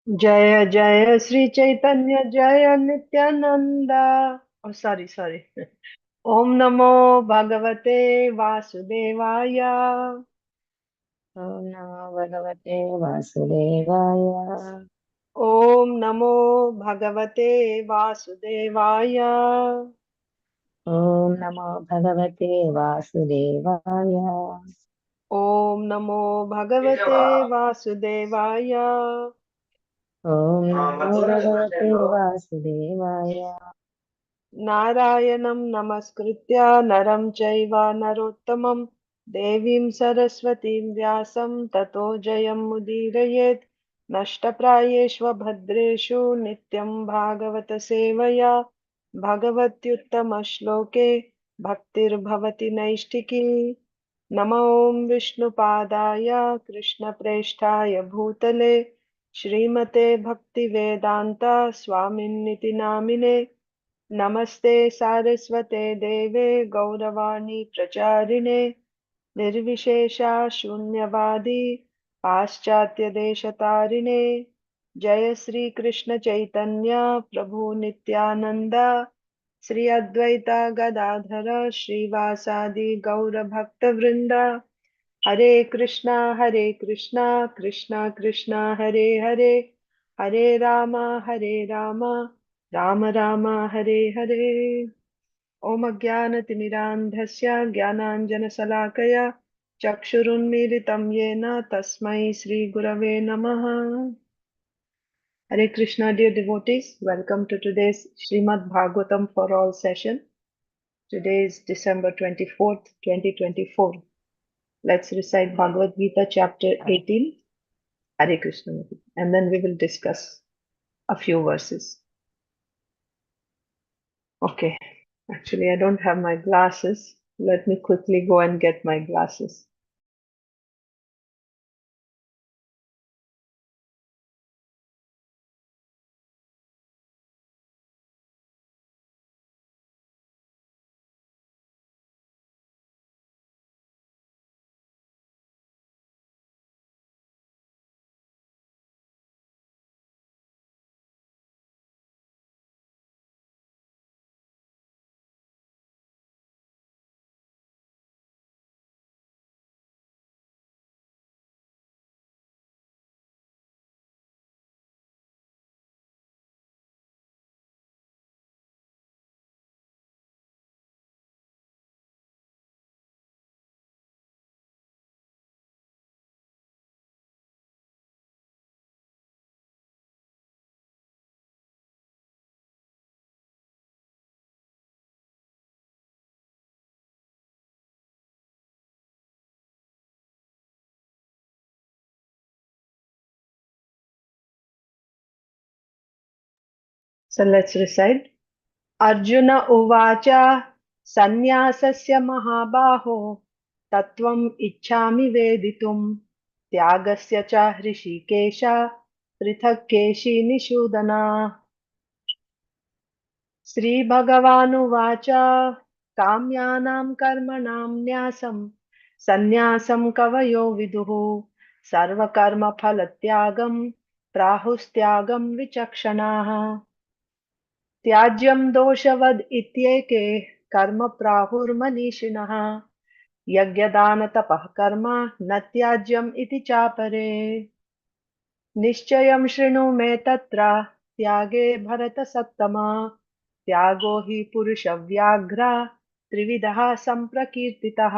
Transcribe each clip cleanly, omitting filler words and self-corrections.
जय जय श्री चैतन्य जय नित्यानंद। सॉरी। ओम नमो भगवते वासुदेवाय। ॐ नमो भगवते वासुदेवाय। ओम नमो भगवते वासुदेवाय। ॐ नमो भगवते वासुदेवाय। ओम नमो भगवते वासुदेवाय। ॐ नमो भगवते वासुदेवाय। नारायणं नमस्कृत्य नरं चैव नरोत्तमं देवीं सरस्वतीं व्यासं ततो जयमुदीरयेत्। नष्टप्रायेष्व भद्रेषु नित्यं भागवत सेवया भगवत्युत्तमश्लोके भक्तिर्भवति नैष्ठिकी। नमो विष्णुपादाय कृष्णप्रेष्ठाय भूतले श्रीमते भक्तिवेदान्ता स्वामिन्निति नामिने। नमस्ते सारस्वते देवे गौरवाणी प्रचारिणे निर्विशेषा शून्यवादी पाश्चात्य देशतारिणे। जय श्री कृष्ण चैतन्य प्रभु नित्यानंद श्री अद्वैता गदाधर श्रीवासादि गौर भक्त वृंदा। हरे कृष्णा कृष्णा कृष्णा हरे हरे, हरे राम राम राम हरे हरे। ओम अज्ञानतिमिरान्धस्य ज्ञानाञ्जनशलाकया चक्षुरुन्मीलितं येन तस्मै श्रीगुरवे नमः। Hare Krishna, dear devotees, welcome to today's Srimad Bhagavatam for All session. Today is December 24th, 2024. Let's recite Bhagavad Gita chapter 18. Hare Krishna. And then we will discuss a few verses. Okay, actually, I don't have my glasses. Let me quickly go and get my glasses. So let's recite. Arjun उवाच सन्न्यासस्य महाबाहो तत्त्वम् इच्छामि वेदितुम् त्यागस्य च हृषीकेश पृथक् केशिनिषूदना। श्रीभगवानुवाच काम्यानां कर्मणां न्यासं सन्न्यासं कवयो विदुः सर्वकर्मफलत्यागं प्राहुस्त्यागं विचक्षणाः। त्याज्यं दोषवद् इत्येके कर्म प्राहुर्मनीषिणः यज्ञदानतपः कर्म न त्याज्यम् इति चापरे। निश्चयं शृणु मे तत्र त्यागे भरतसत्तमा त्यागो हि पुरुषव्याघ्र त्रिविधः सम्प्रकीर्तितः।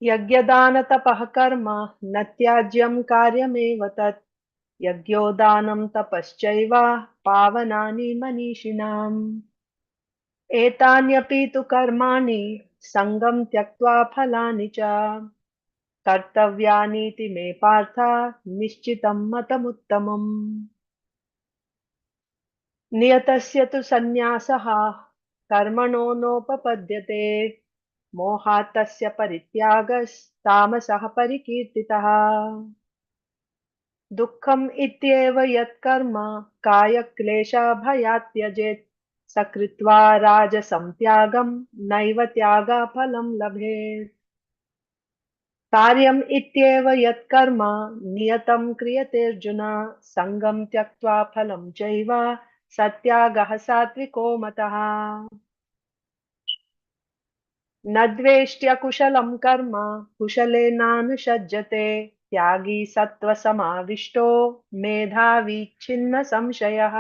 यज्ञदानतपः कर्म न त्याज्यं कार्यमेव तत् यज्ञोदानं तपश्चैव पावनानि मनीषिणाम्। एतान्यपि तु कर्माणि सङ्गं त्यक्त्वा फलानि च कर्तव्यानीति मे पार्थ निश्चितं मतमुत्तमम्। नियतस्य तु सन्न्यासः कर्मणो नोपपद्यते मोहात् तस्य परित्यागस्तामसः परिकीर्तितः। दुःखम् इत्येव यत्कर्म कायक्लेशभयात् त्यजेत् स कृत्वा राजसं त्यागं नैव त्यागफलं लभेत्। कार्यम् इत्येव यत्कर्म नियतं क्रियतेऽर्जुन सङ्गं त्यक्त्वा फलं चैव सत्यागः सात्विको मतः। न द्वेष्ट्यकुशलं कर्म कुशलेनानुषज्यते त्यागी सत्त्वसमाविष्टो मेधावी छिन्न संशयः।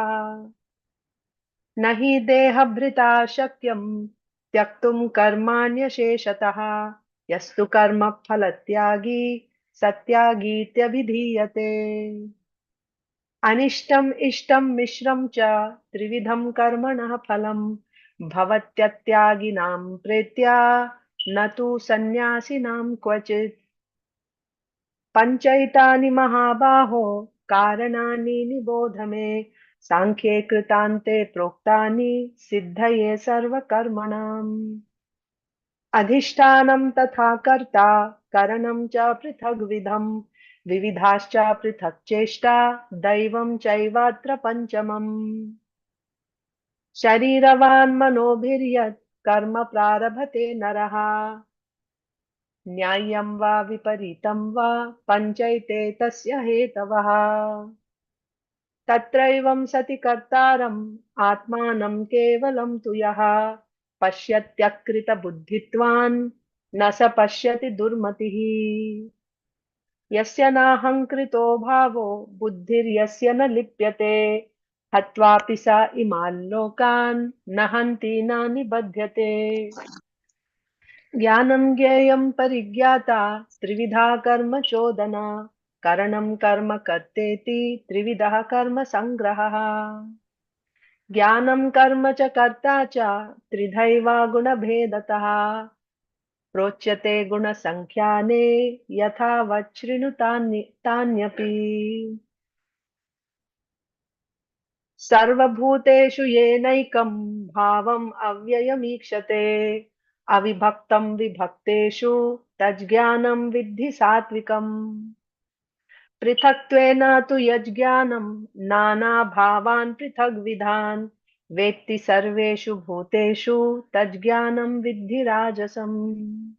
न हि देहभृता शक्यं त्यक्तुं कर्माण्यशेषतः यस्तु कर्म फलत्यागी सत्यागीत्यभिधीयते। अनिष्टम् इष्टं मिश्रं च त्रिविधं कर्मणः फलं भवत्यत्यागिनां प्रेत्या न तु सन्न्यासिनां क्वचित्। पञ्चैतानि महाबाहो कारणानि निबोध मे साङ्ख्ये कृतान्ते प्रोक्तानि सिद्धये सर्वकर्मणाम्। अधिष्ठानं तथा कर्ता करणं च पृथग्विधम् विविधाश्च पृथक् चेष्टा दैवं चैवात्र पञ्चमम्। शरीरवान् मनोभिर्यत् कर्म प्रारभते नरः न्याय्यं वा विपरीतं वा पञ्चैते तस्य हेतवः। तत्रैवं सति कर्तारम् आत्मानं केवलं तु यः पश्यत्यकृतबुद्धित्वान् न स पश्यति दुर्मतिः। यस्य नाहङ्कृतो भावो बुद्धिर्यस्य न लिप्यते हत्वापि स इमान् लोकान् न हन्ति न निबध्यते। ज्ञानं ज्ञेयं परिज्ञाता त्रिविधा कर्म चोदना करणं कर्म कर्तेति त्रिविधः कर्म संग्रहः। ज्ञानं कर्म च कर्ता च त्रिधैवा गुणभेदतः प्रोच्यते गुणसङ्ख्याने यथा वच्छृणु तान्यपि। सर्वभूतेषु येनैकं भावम् अव्ययमीक्षते अविभक्तं विभक्तेषु तज्ज्ञानं विद्धि सात्विकम्। पृथक्त्वेन तु यज्ज्ञानं नानाभावान् पृथग्विधान् वेत्ति सर्वेषु भूतेषु तज्ज्ञानं विद्धि राजसम्।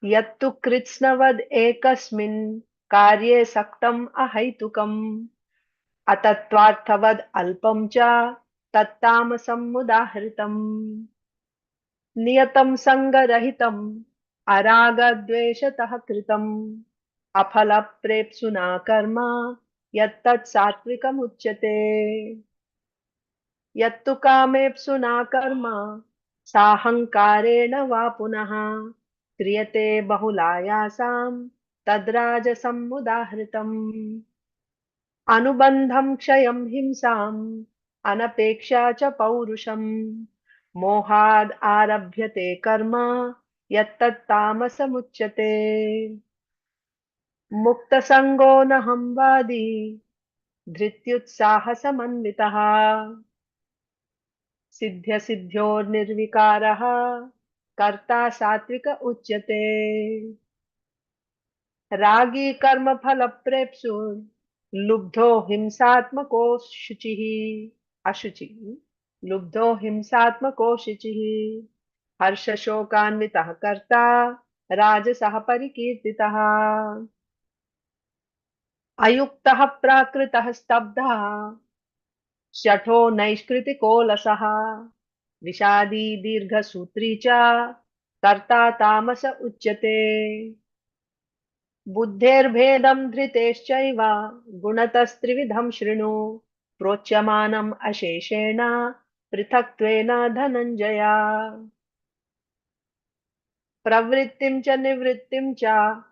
यत्तु कृत्स्नवद् एकस्मिन् कार्ये सक्तम् अहैतुकम् अतत्त्वार्थवद् अल्पं च तत्तामसम् उदाहृतम्। नियतं सङ्गरहितम् अरागद्वेषतः कृतम् अफलप्रेप्सुना कर्म यत्तत् सात्विकमुच्यते। यत्तु कामेप्सुना कर्म साहङ्कारेण वा पुनः क्रियते बहुलायासां तद्राजसम् उदाहृतम्। अनुबन्धं क्षयं हिंसाम् अनपेक्षा च पौरुषम् मोहाद् आरभ्यते कर्म यत्तत्तामसमुच्यते। मुक्तसङ्गो न संवादी धृत्युत्साहसमन्वितः सिद्ध्यसिद्ध्योर्निर्विकारः कर्ता सात्विक उच्यते। रागी कर्मफलप्रेप्सुर्लुब्धो हिंसात्मको शुचिः अशुचिः लुब्धो हिंसात्मको शुचिः हर्षशोकान्वितः कर्ता राजसः परिकीर्तितः। अयुक्तः प्राकृतः स्तब्धः शठो नैष्कृतिकोलसः विषादी दीर्घसूत्री च कर्ता तामस उच्यते। बुद्धेर्भेदं धृतेश्चैव गुणतस्त्रिविधं शृणु प्रोच्यमानम् अशेषेण पृथक्त्वेन धनञ्जय। प्रवृत्तिं च निवृत्तिं च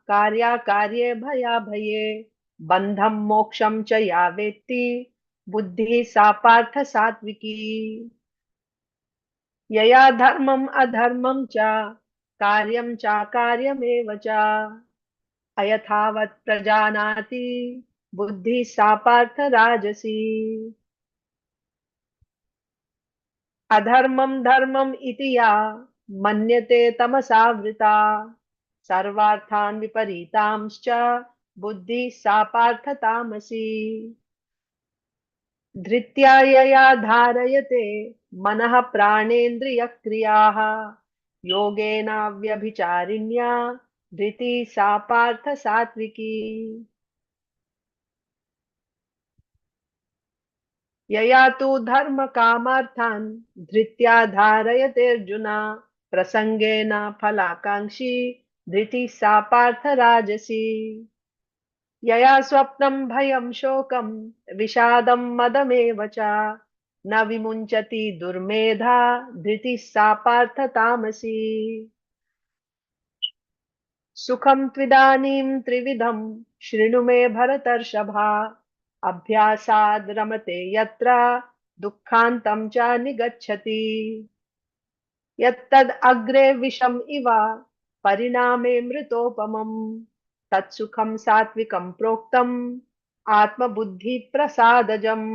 कार्याकार्ये भयाभये बन्धं मोक्षं च या वेत्ति बुद्धिः सा पार्थ सात्विकी। यया धर्मम् अधर्मं च कार्यं चाकार्यमेव च अयथावत् प्रजानाति बुद्धिः सा पार्थ राजसी। अधर्मं धर्मम् इति या मन्यते तमसावृता सर्वार्थान् विपरीतांश्च बुद्धिः सा पार्थ तामसी। धृत्या यया धारयते मनः प्राणेन्द्रियक्रियाः योगेनाव्यभिचारिण्या धृति सा पार्थ सात्विकी। यया तु धर्म कामार्थान् धृत्या धारयते अर्जुन प्रसंगेन फलाकांक्षी धृति सा पार्थ राजसी। यया स्वप्नं भयं शोकं विषादं मदमेव च न विमुञ्चति दुर्मेधा धृतिः सा पार्थ तामसी। सुखं त्विदानीं त्रिविधं शृणु मे भरतर्षभा अभ्यासाद् रमते यत्र दुःखान्तं च निगच्छति। यत्तद् अग्रे विषम् इव परिणामे मृतोपमम् तत्सुखं सात्विकं प्रोक्तम् आत्मबुद्धि प्रसादजम्।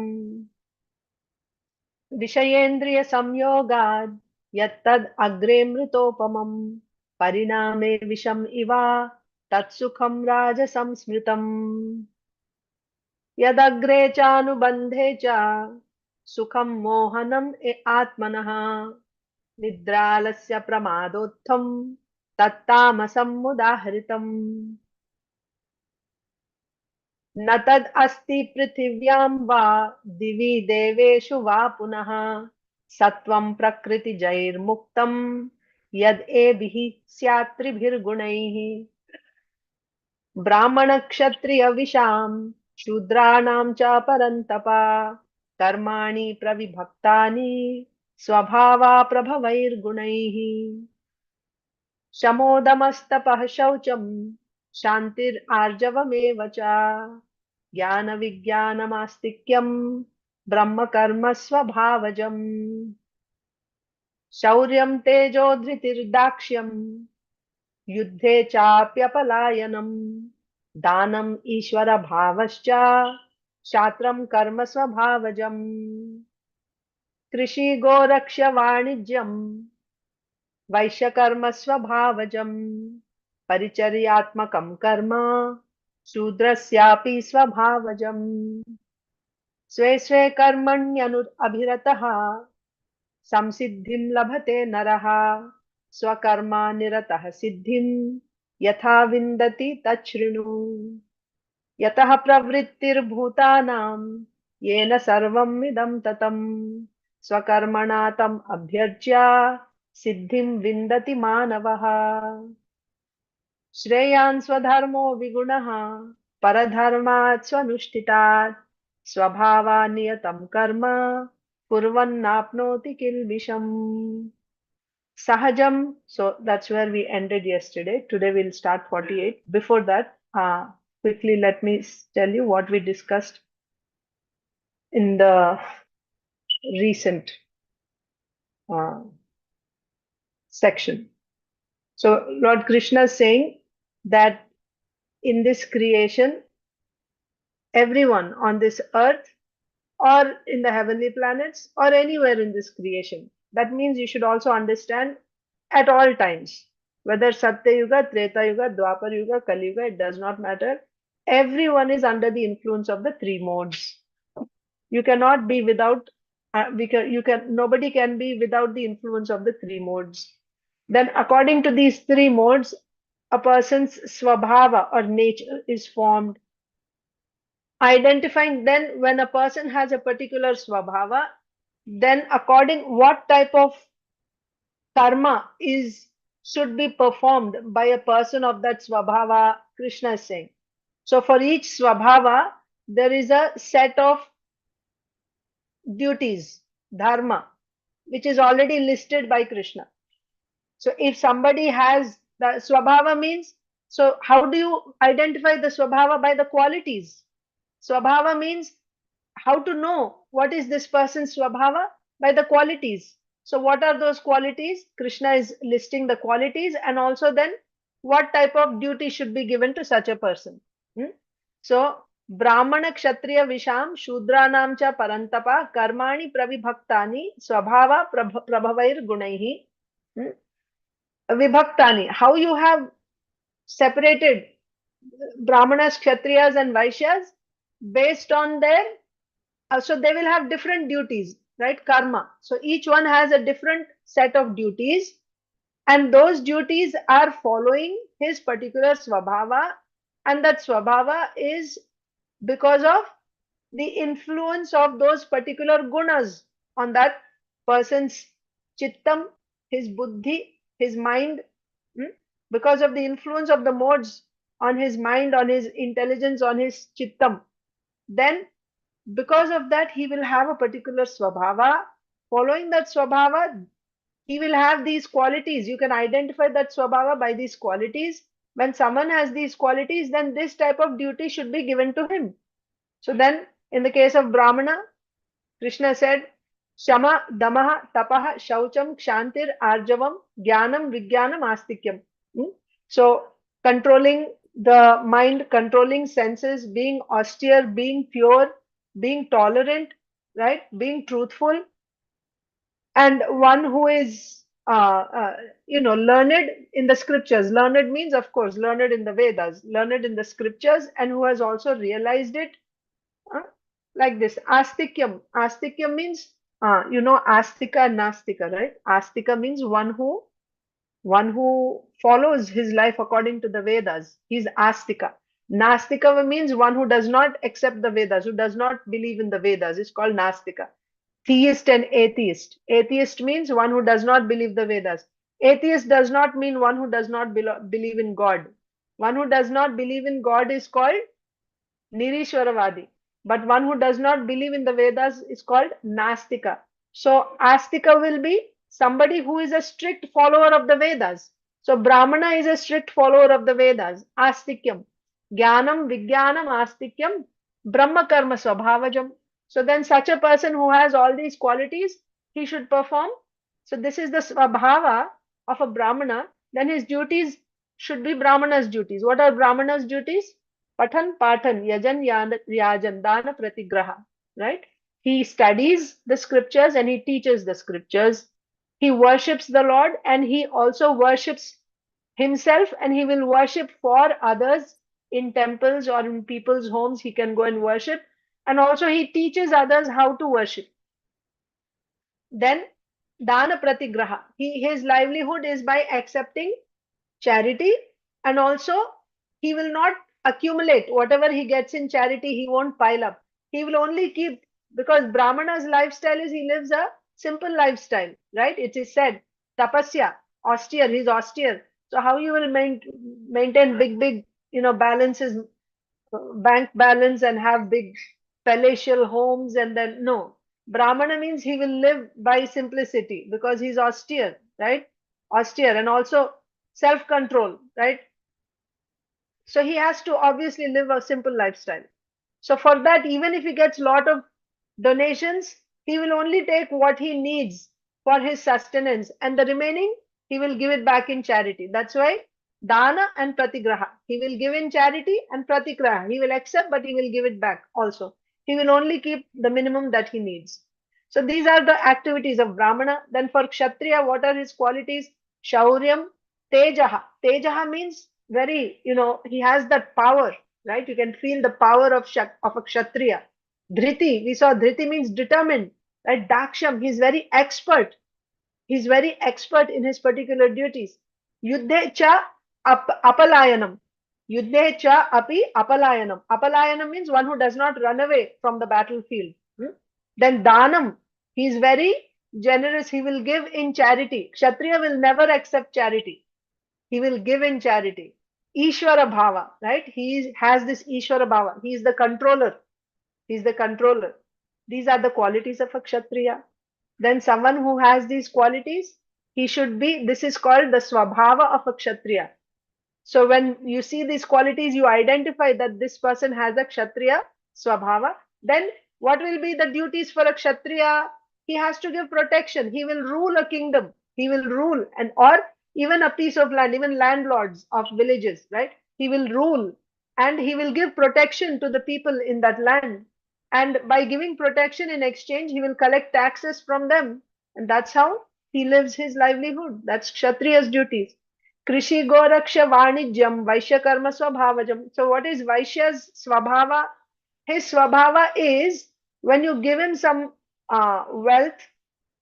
विषयेन्द्रिय संयोगाद् यत्तद् अग्रे मृतोपमम् परिणामे विषम् इव तत्सुखं राजसंस्मृतम्। यदग्रे चानुबन्धे च सुखं मोहनम् आत्मनः निद्रालस्य प्रमादोत्थं तत्तामसम् मुदाहृतम्। न तद् अस्ति पृथिव्यां वा दिवि देवेषु वा पुनः सत्वं प्रकृतिजैर्मुक्तं यद् एभिः स्यात् त्रिभिर्गुणैः। ब्राह्मणक्षत्रियविशां शूद्राणां च परन्तप कर्माणि प्रविभक्तानि स्वभावा प्रभवैर्गुणैः। शमोदमस्तपः शौचं शान्तिरार्जवमेव च ज्ञानविज्ञानमास्तिक्यं ब्रह्मकर्म स्वभावजम्। शौर्यं तेजो धृतिर्दाक्ष्यं युद्धे चाप्यपलायनम् दानम् ईश्वरभावश्च क्षात्रं कर्म स्वभावजम्। कृषि गोरक्ष्य वाणिज्यं वैश्यकर्म स्वभावजम् परिचर्यात्मकं कर्म शूद्रस्यापि स्वभावजम्। स्वे स्वे कर्मण्यनु अभिरतः संसिद्धिं लभते नरः स्वकर्मा निरतः सिद्धिं यथा विन्दति तच्छृणु। यतः प्रवृत्तिर्भूतानां येन सर्वम् इदं ततं स्वकर्मणा तम् अभ्यर्च्य सिद्धिं विन्दति मानवः। श्रेयान् स्वधर्मो विगुणः परधर्मात् स्वनुष्ठितात् स्वभावानियतं कर्म कुर्वन्नाप्नोति किल्बिषम्। Sahajam. So that's where we ended yesterday. Today we'll start 48. Before that, quickly let me tell you what we discussed in the recent uh, section. So Lord Krishna is saying that in this creation, everyone on this earth or in the heavenly planets or anywhere in this creation, that means you should also understand at all times, whether Satya Yuga, Treta Yuga, Dwapar Yuga, Kali Yuga, it does not matter. Everyone is under the influence of the three modes. You cannot be without, nobody can be without the influence of the three modes. Then according to these three modes, a person's swabhava or nature is formed. Identifying then when a person has a particular swabhava, then according what type of karma should be performed by a person of that swabhava, Krishna is saying. So for each swabhava, there is a set of duties, dharma, which is already listed by Krishna. So if somebody has the swabhava means, so how do you identify the swabhava? By the qualities. Swabhava means how to know what is this person's swabhava? By the qualities. So what are those qualities? Krishna is listing the qualities and also then what type of duty should be given to such a person. So Brahmana Kshatriya Visham Shudranam cha Parantapa Karmani Pravibhaktani Swabhava Prabhavair Gunaihi Vibhaktani. How you have separated Brahmanas, Kshatriyas and Vaishyas based on their so they will have different duties, right? Karma. So each one has a different set of duties. And those duties are following his particular swabhava, and that swabhava is because of the influence of those particular gunas on that person's chittam, his buddhi, his mind, because of the influence of the modes on his mind, on his intelligence, on his chittam, then because of that he will have a particular swabhava. Following that swabhava, he will have these qualities. You can identify that swabhava by these qualities. When someone has these qualities, then this type of duty should be given to him. So then, in the case of Brahmana, Krishna said, Shama, Damaha, Tapaha, Shaucham, Kshantir, Arjavam, Jnanam, Vijnanam, Astikyam. So, controlling the mind, controlling senses, being austere, being pure, being tolerant, right? Being truthful, and one who is learned in the scriptures. Learned means, of course, learned in the Vedas, learned in the scriptures, and who has also realized it, uh, like this. Astikyam means, astika and nastika, right? Astika means one who follows his life according to the Vedas. He's astika. Nastika means one who does not accept the Vedas, who does not believe in the Vedas. It's called nastika. Theist and atheist. Atheist means one who does not believe the Vedas. Atheist does not mean one who does not believe in God. One who does not believe in God is called Nirishwaravadi. But one who does not believe in the Vedas is called Nastika. So Astika will be somebody who is a strict follower of the Vedas. So Brahmana is a strict follower of the Vedas. Astikyam. Jnanam, Vijnanam, Astikyam, Brahma Karma Swabhavajam. So then such a person who has all these qualities, he should perform. So this is the Swabhava of a Brahmana. Then his duties should be Brahmana's duties. What are Brahmana's duties? Pathan, Pathan, Yajan, Yajan, Dana, Pratigraha. Right? He studies the scriptures and he teaches the scriptures. He worships the Lord and he also worships himself, and he will worship for others in temples or in people's homes. He can go and worship, and also he teaches others how to worship. Then Dana Pratigraha. His livelihood is by accepting charity, and also he will not accumulate whatever he gets in charity. He won't pile up. He will only keep, because Brahmana's lifestyle is he lives a simple lifestyle, right? It is said tapasya, austere. He's austere. So how you will maintain big balances, bank balance, and have big palatial homes, and then no. Brahmana means he will live by simplicity because he's austere, right? Austere, and also self control, right? So he has to obviously live a simple lifestyle. So for that, even if he gets a lot of donations, he will only take what he needs for his sustenance, and the remaining he will give it back in charity. That's why dana and pratigraha. He will give in charity, and pratigraha. He will accept, but he will give it back also. He will only keep the minimum that he needs. So these are the activities of Brahmana. Then for Kshatriya, what are his qualities? Shauryam, Tejaha. Tejaha means very, he has that power, right? You can feel the power of a Kshatriya. Dhriti, we saw Dhriti means determined, right? Daksham, he's very expert. He's very expert in his particular duties. Yuddhe cha apalayanam. Yuddhe cha api apalayanam. Apalayanam means one who does not run away from the battlefield. Then Danam, he is very generous. He will give in charity. Kshatriya will never accept charity. He will give in charity. Ishvara Bhava, right? He has this Ishvara Bhava. He is the controller. He is the controller. These are the qualities of a Kshatriya. Then someone who has these qualities, he should be, this is called the Swabhava of a Kshatriya. So when you see these qualities, you identify that this person has a Kshatriya Swabhava. Then what will be the duties for a Kshatriya? He has to give protection. He will rule a kingdom. He will rule, and or even a piece of land, even landlords of villages, right? He will rule, and he will give protection to the people in that land. And by giving protection in exchange, he will collect taxes from them. And that's how he lives his livelihood. That's Kshatriya's duties. Krishi Goraksha Vanijyam Vaishya Karma Swabhavajam. So what is Vaishya's Swabhava? His Swabhava is when you give him some wealth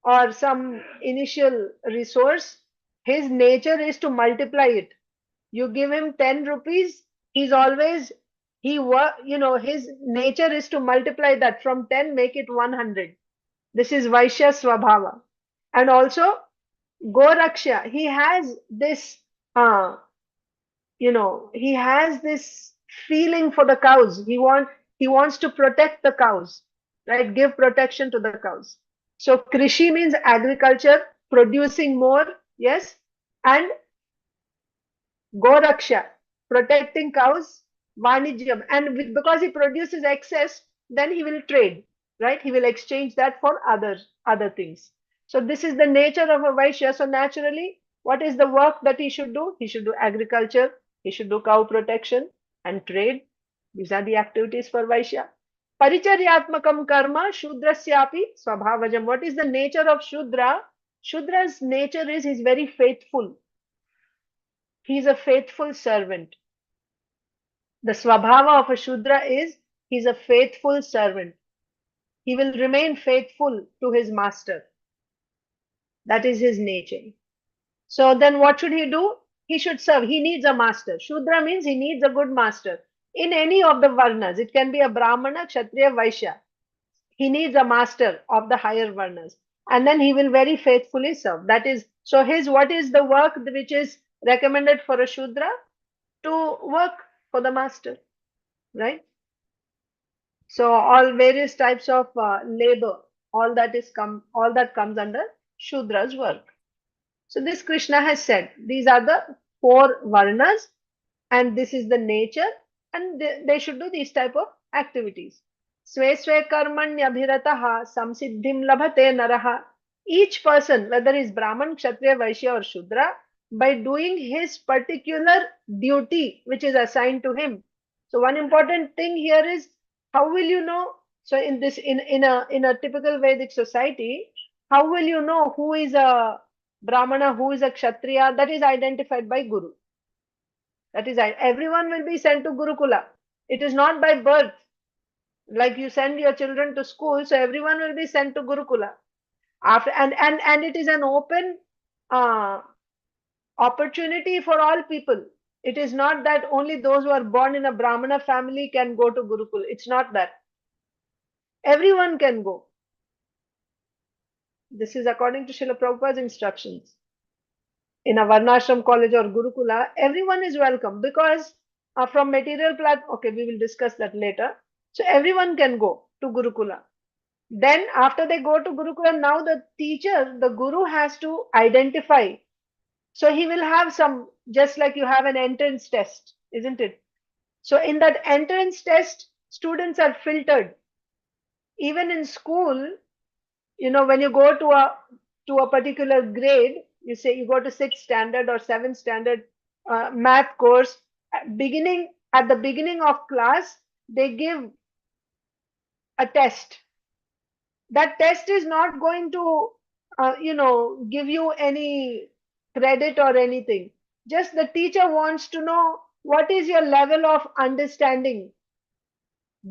or some initial resource, His nature is to multiply it. You give him 10 rupees, he's always, his nature is to multiply that from 10, make it 100. This is Vaishya Swabhava. And also, Goraksha, uh, he has this feeling for the cows. He wants to protect the cows, right? Give protection to the cows. So Krishi means agriculture, producing more, yes, and Goraksha, protecting cows, Vanijyam. And because he produces excess, then he will trade, right? He will exchange that for other things. So this is the nature of a Vaishya. So naturally, what is the work that he should do? He should do agriculture, he should do cow protection and trade. These are the activities for Vaishya. Paricharyatmakam karma Shudrasyapi Swabhavajam. What is the nature of Shudra? Shudra's nature is he's very faithful. He's a faithful servant. The swabhava of a Shudra is he's a faithful servant. He will remain faithful to his master. That is his nature. So then what should he do? He should serve. He needs a master. Shudra means he needs a good master. In any of the varnas, it can be a Brahmana, Kshatriya, Vaishya. He needs a master of the higher varnas. And then he will very faithfully serve. That is, so what is the work which is recommended for a Shudra? To work for the master, right? So all various types of labor, all that comes under Shudra's work. So this Krishna has said, these are the four varnas, and this is the nature, and they should do these type of activities. Sve sve karmanyabhirataha samsiddhim labhate naraha. Each person, whether he is Brahman, Kshatriya, Vaishya or Shudra, by doing his particular duty which is assigned to him. So one important thing here is, how will you know? So in a typical Vedic society, how will you know who is a Brahmana, who is a Kshatriya? That is identified by Guru. That is, everyone will be sent to Gurukula. It is not by birth. Like you send your children to school, so everyone will be sent to Gurukula. And it is an open uh, opportunity for all people. It is not that only those who are born in a Brahmana family can go to Gurukul. It's not that. Everyone can go. This is according to Srila Prabhupada's instructions. In a Varnashram college or Gurukula, everyone is welcome because from material plat. Okay, we will discuss that later. So everyone can go to Gurukula. Then after they go to Gurukula, now the teacher, the Guru has to identify. So he will have some, just like you have an entrance test, isn't it? So in that entrance test, students are filtered. Even in school, when you go to a particular grade, you say you go to 6th standard or 7th standard math course, at the beginning of class, they give a test. That test is not going to give you any credit or anything. Just the teacher wants to know what is your level of understanding.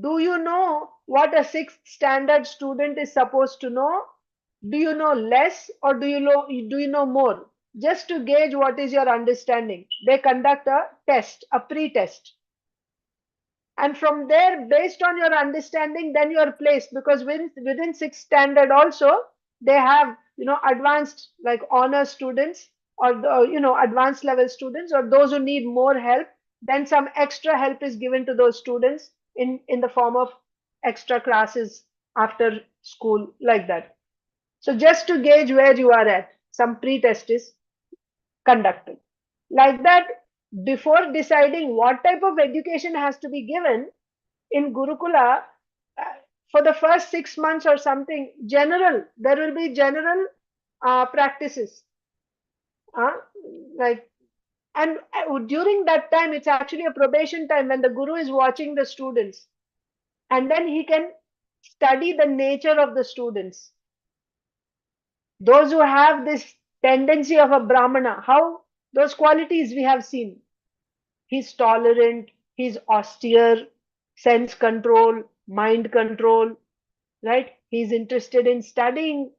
Do you know what a 6th standard student is supposed to know? Do you know less, or do you know more? Just to gauge what is your understanding, they conduct a test, a pre-test. And from there, based on your understanding, then you are placed, because within 6th standard also, they have, advanced, like honor students, or advanced level students, or those who need more help. Then some extra help is given to those students in the form of extra classes after school, like that. So just to gauge where you are at, some pre-test is conducted. Like that, before deciding what type of education has to be given in Gurukula, for the first 6 months or something, there will be general practices. Like, and during that time, it's actually a probation time when the Guru is watching the students. And then he can study the nature of the students. Those who have this tendency of a Brahmana, how those qualities we have seen. He's tolerant, he's austere, sense control, mind control, right? He's interested in studying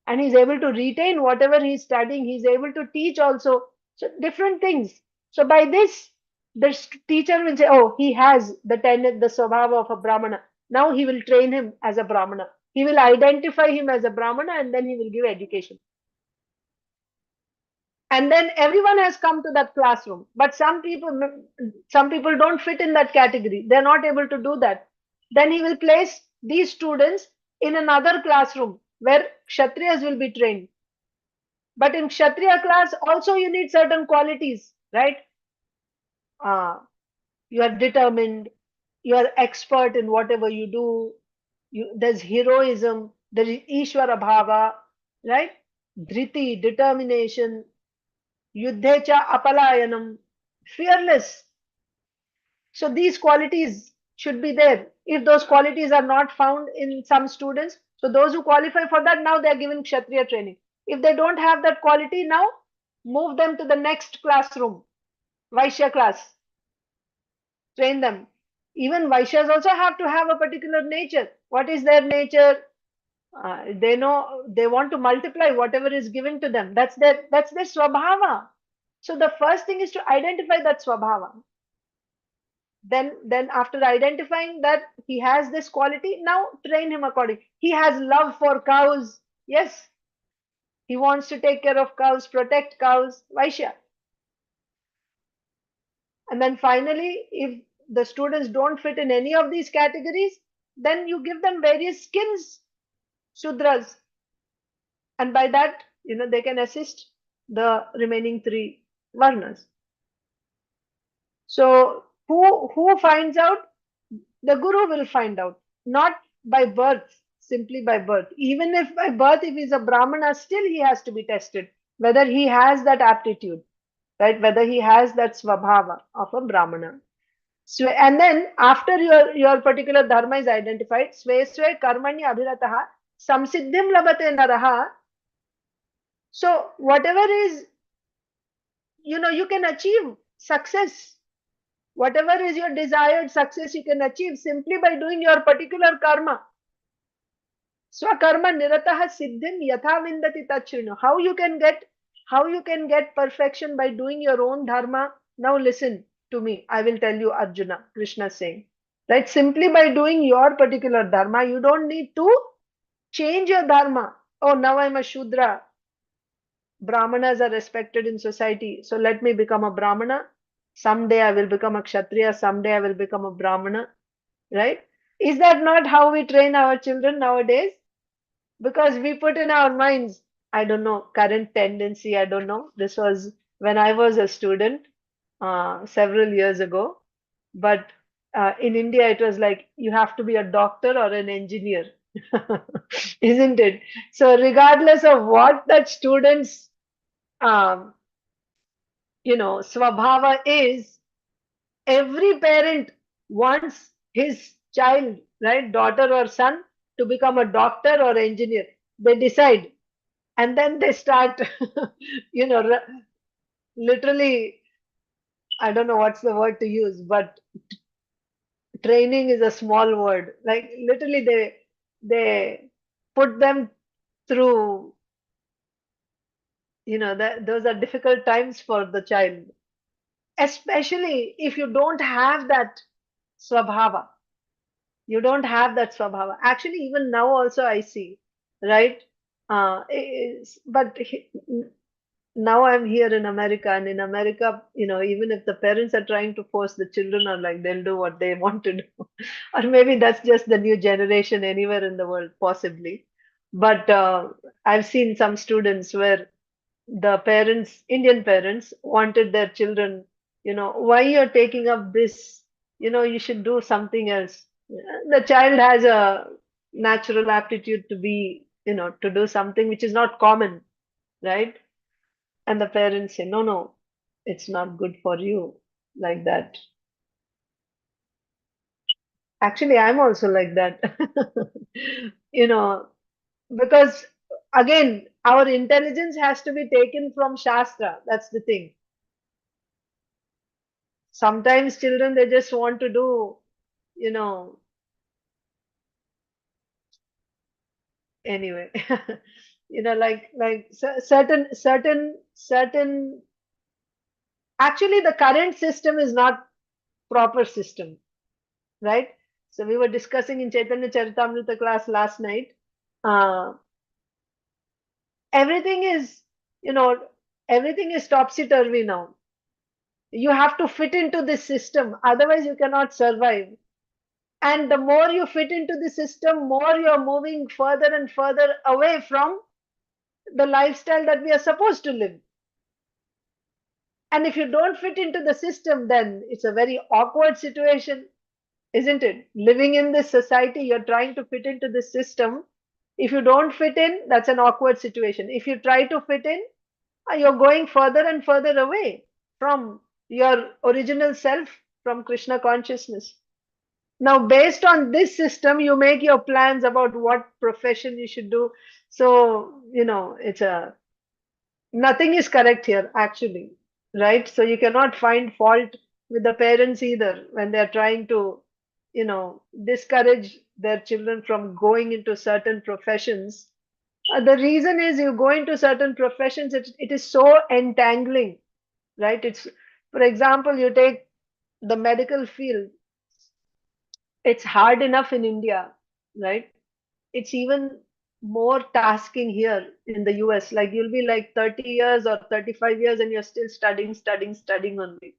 and he's able to retain whatever he's studying. He's able to teach also. So different things. So by this, the teacher will say, oh, he has the tenet, the swabhava of a Brahmana. Now he will train him as a Brahmana. He will identify him as a Brahmana, and then he will give education. And then everyone has come to that classroom. But some people don't fit in that category. They're not able to do that. Then he will place these students in another classroom where Kshatriyas will be trained. But in Kshatriya class, also you need certain qualities, right? You are determined, you are expert in whatever you do. There's heroism, there is Ishvara Bhava, right? Dhriti, determination, Yuddhecha Apalayanam, fearless. So these qualities should be there. If those qualities are not found in some students, so those who qualify for that, now they are given Kshatriya training. If they don't have that quality, now move them to the next classroom, Vaishya class, train them. Even Vaishyas also have to have a particular nature. What is their nature? They know they want to multiply whatever is given to them. That's their swabhava. So the first thing is to identify that swabhava. Then after identifying that he has this quality, now train him according. He has love for cows. Yes, he wants to take care of cows, protect cows, Vaishya. And then finally, if the students don't fit in any of these categories, then you give them various skills, Shudras. And by that, they can assist the remaining three Varnas. So who finds out? The Guru will find out, not by birth, simply by birth. Even if by birth, if he's a Brahmana, still he has to be tested whether he has that aptitude, right? Whether he has that swabhava of a Brahmana. So, and then after your particular dharma is identified, sve sve karmanya abhirataha samsiddhim labate naraha. So whatever is, you can achieve success. Whatever is your desired success, you can achieve simply by doing your particular karma. Swakarma nirataha siddhim yatha vindati tachrinu. How you can get perfection by doing your own dharma. Now listen to me. I will tell you, Arjuna, Krishna saying. Right? Simply by doing your particular dharma, you don't need to change your dharma. Oh, now I'm a Shudra. Brahmanas are respected in society. So let me become a Brahmana. Someday I will become a Kshatriya. Someday I will become a Brahmana. Right? Is that not how we train our children nowadays? Because we put in our minds, I don't know, current tendency, I don't know. This was when I was a student several years ago. But in India, it was like you have to be a doctor or an engineer, isn't it? So, regardless of what that student's, um, swabhava is, every parent wants his child, right, daughter or son, to become a doctor or engineer. They decide, and then they start, you know, literally, I don't know what's the word to use, but training is a small word. Like literally, they put them through, that those are difficult times for the child, especially if you don't have that swabhava. You don't have that swabhava. Actually, even now also I see, right? But now I'm here in America, and in America, even if the parents are trying to force, the children are like, they'll do what they want to do. Or maybe that's just the new generation anywhere in the world, possibly. But I've seen some students where the parents, Indian parents, wanted their children, why you're taking up this, you should do something else. The child has a natural aptitude to be, to do something which is not common, right? And the parents say, no, no, it's not good for you, like that. Actually, I'm also like that. you know, because again, our intelligence has to be taken from Shastra. That's the thing. Sometimes children, they just want to do, you know, anyway. certain. Actually, the current system is not proper system, right? So we were discussing in Chaitanya Charitamrita class last night. Uh, everything is, you know, everything is topsy-turvy now. You have to fit into this system, otherwise you cannot survive. And the more you fit into the system, more you're moving further and further away from the lifestyle that we are supposed to live. And if you don't fit into the system, then it's a very awkward situation, isn't it? Living in this society, you're trying to fit into the system. If you don't fit in, that's an awkward situation. If you try to fit in, you're going further and further away from your original self, from Krishna consciousness. Now, based on this system, you make your plans about what profession you should do. So, nothing is correct here, actually, right? So you cannot find fault with the parents either when they're trying to, discourage their children from going into certain professions. The reason is you go into certain professions, it is so entangling, right? For example, you take the medical field, it's hard enough in India, right? It's even more tasking here in the US. Like you'll be like 30 years or 35 years and you're still studying only.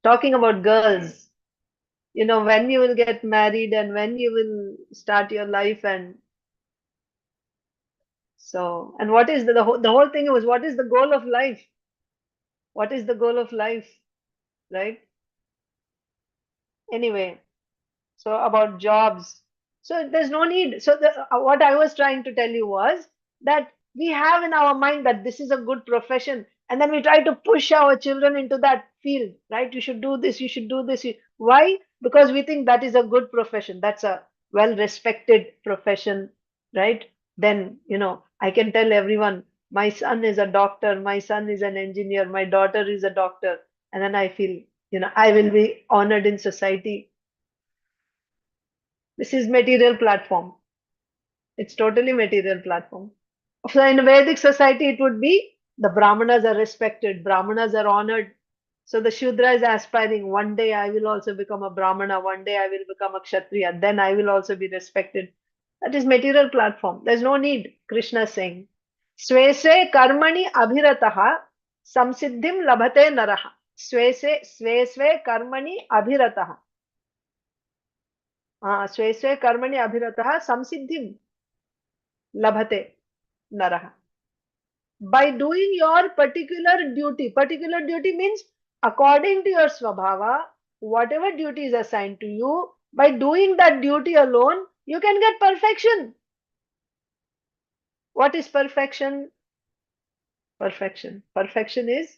Talking about girls, when you will get married and when you will start your life. And so, and what is the whole thing was, what is the goal of life? What is the goal of life, right? Anyway, so about jobs. So there's no need. So what I was trying to tell you was that we have in our mind that this is a good profession, and then we try to push our children into that field, right? You should do this, you should do this. Why? Because we think that is a good profession. That's a well-respected profession, right? Then, I can tell everyone, my son is a doctor, my son is an engineer, my daughter is a doctor. And then I feel, I will be honored in society. This is material platform. It's totally material platform. So in Vedic society, it would be the Brahmanas are respected, Brahmanas are honored. So the Shudra is aspiring, one day I will also become a Brahmana, one day I will become a Kshatriya, then I will also be respected. That is material platform. There's no need. Krishna is saying, Sve sve karmani abhirataha samsiddhim labhate naraha. Sve sve karmani abhirataha. Sve sve karmani abhirataha samsiddhim labhate naraha. By doing your particular duty means according to your svabhava, whatever duty is assigned to you, by doing that duty alone, you can get perfection. What is perfection? Perfection is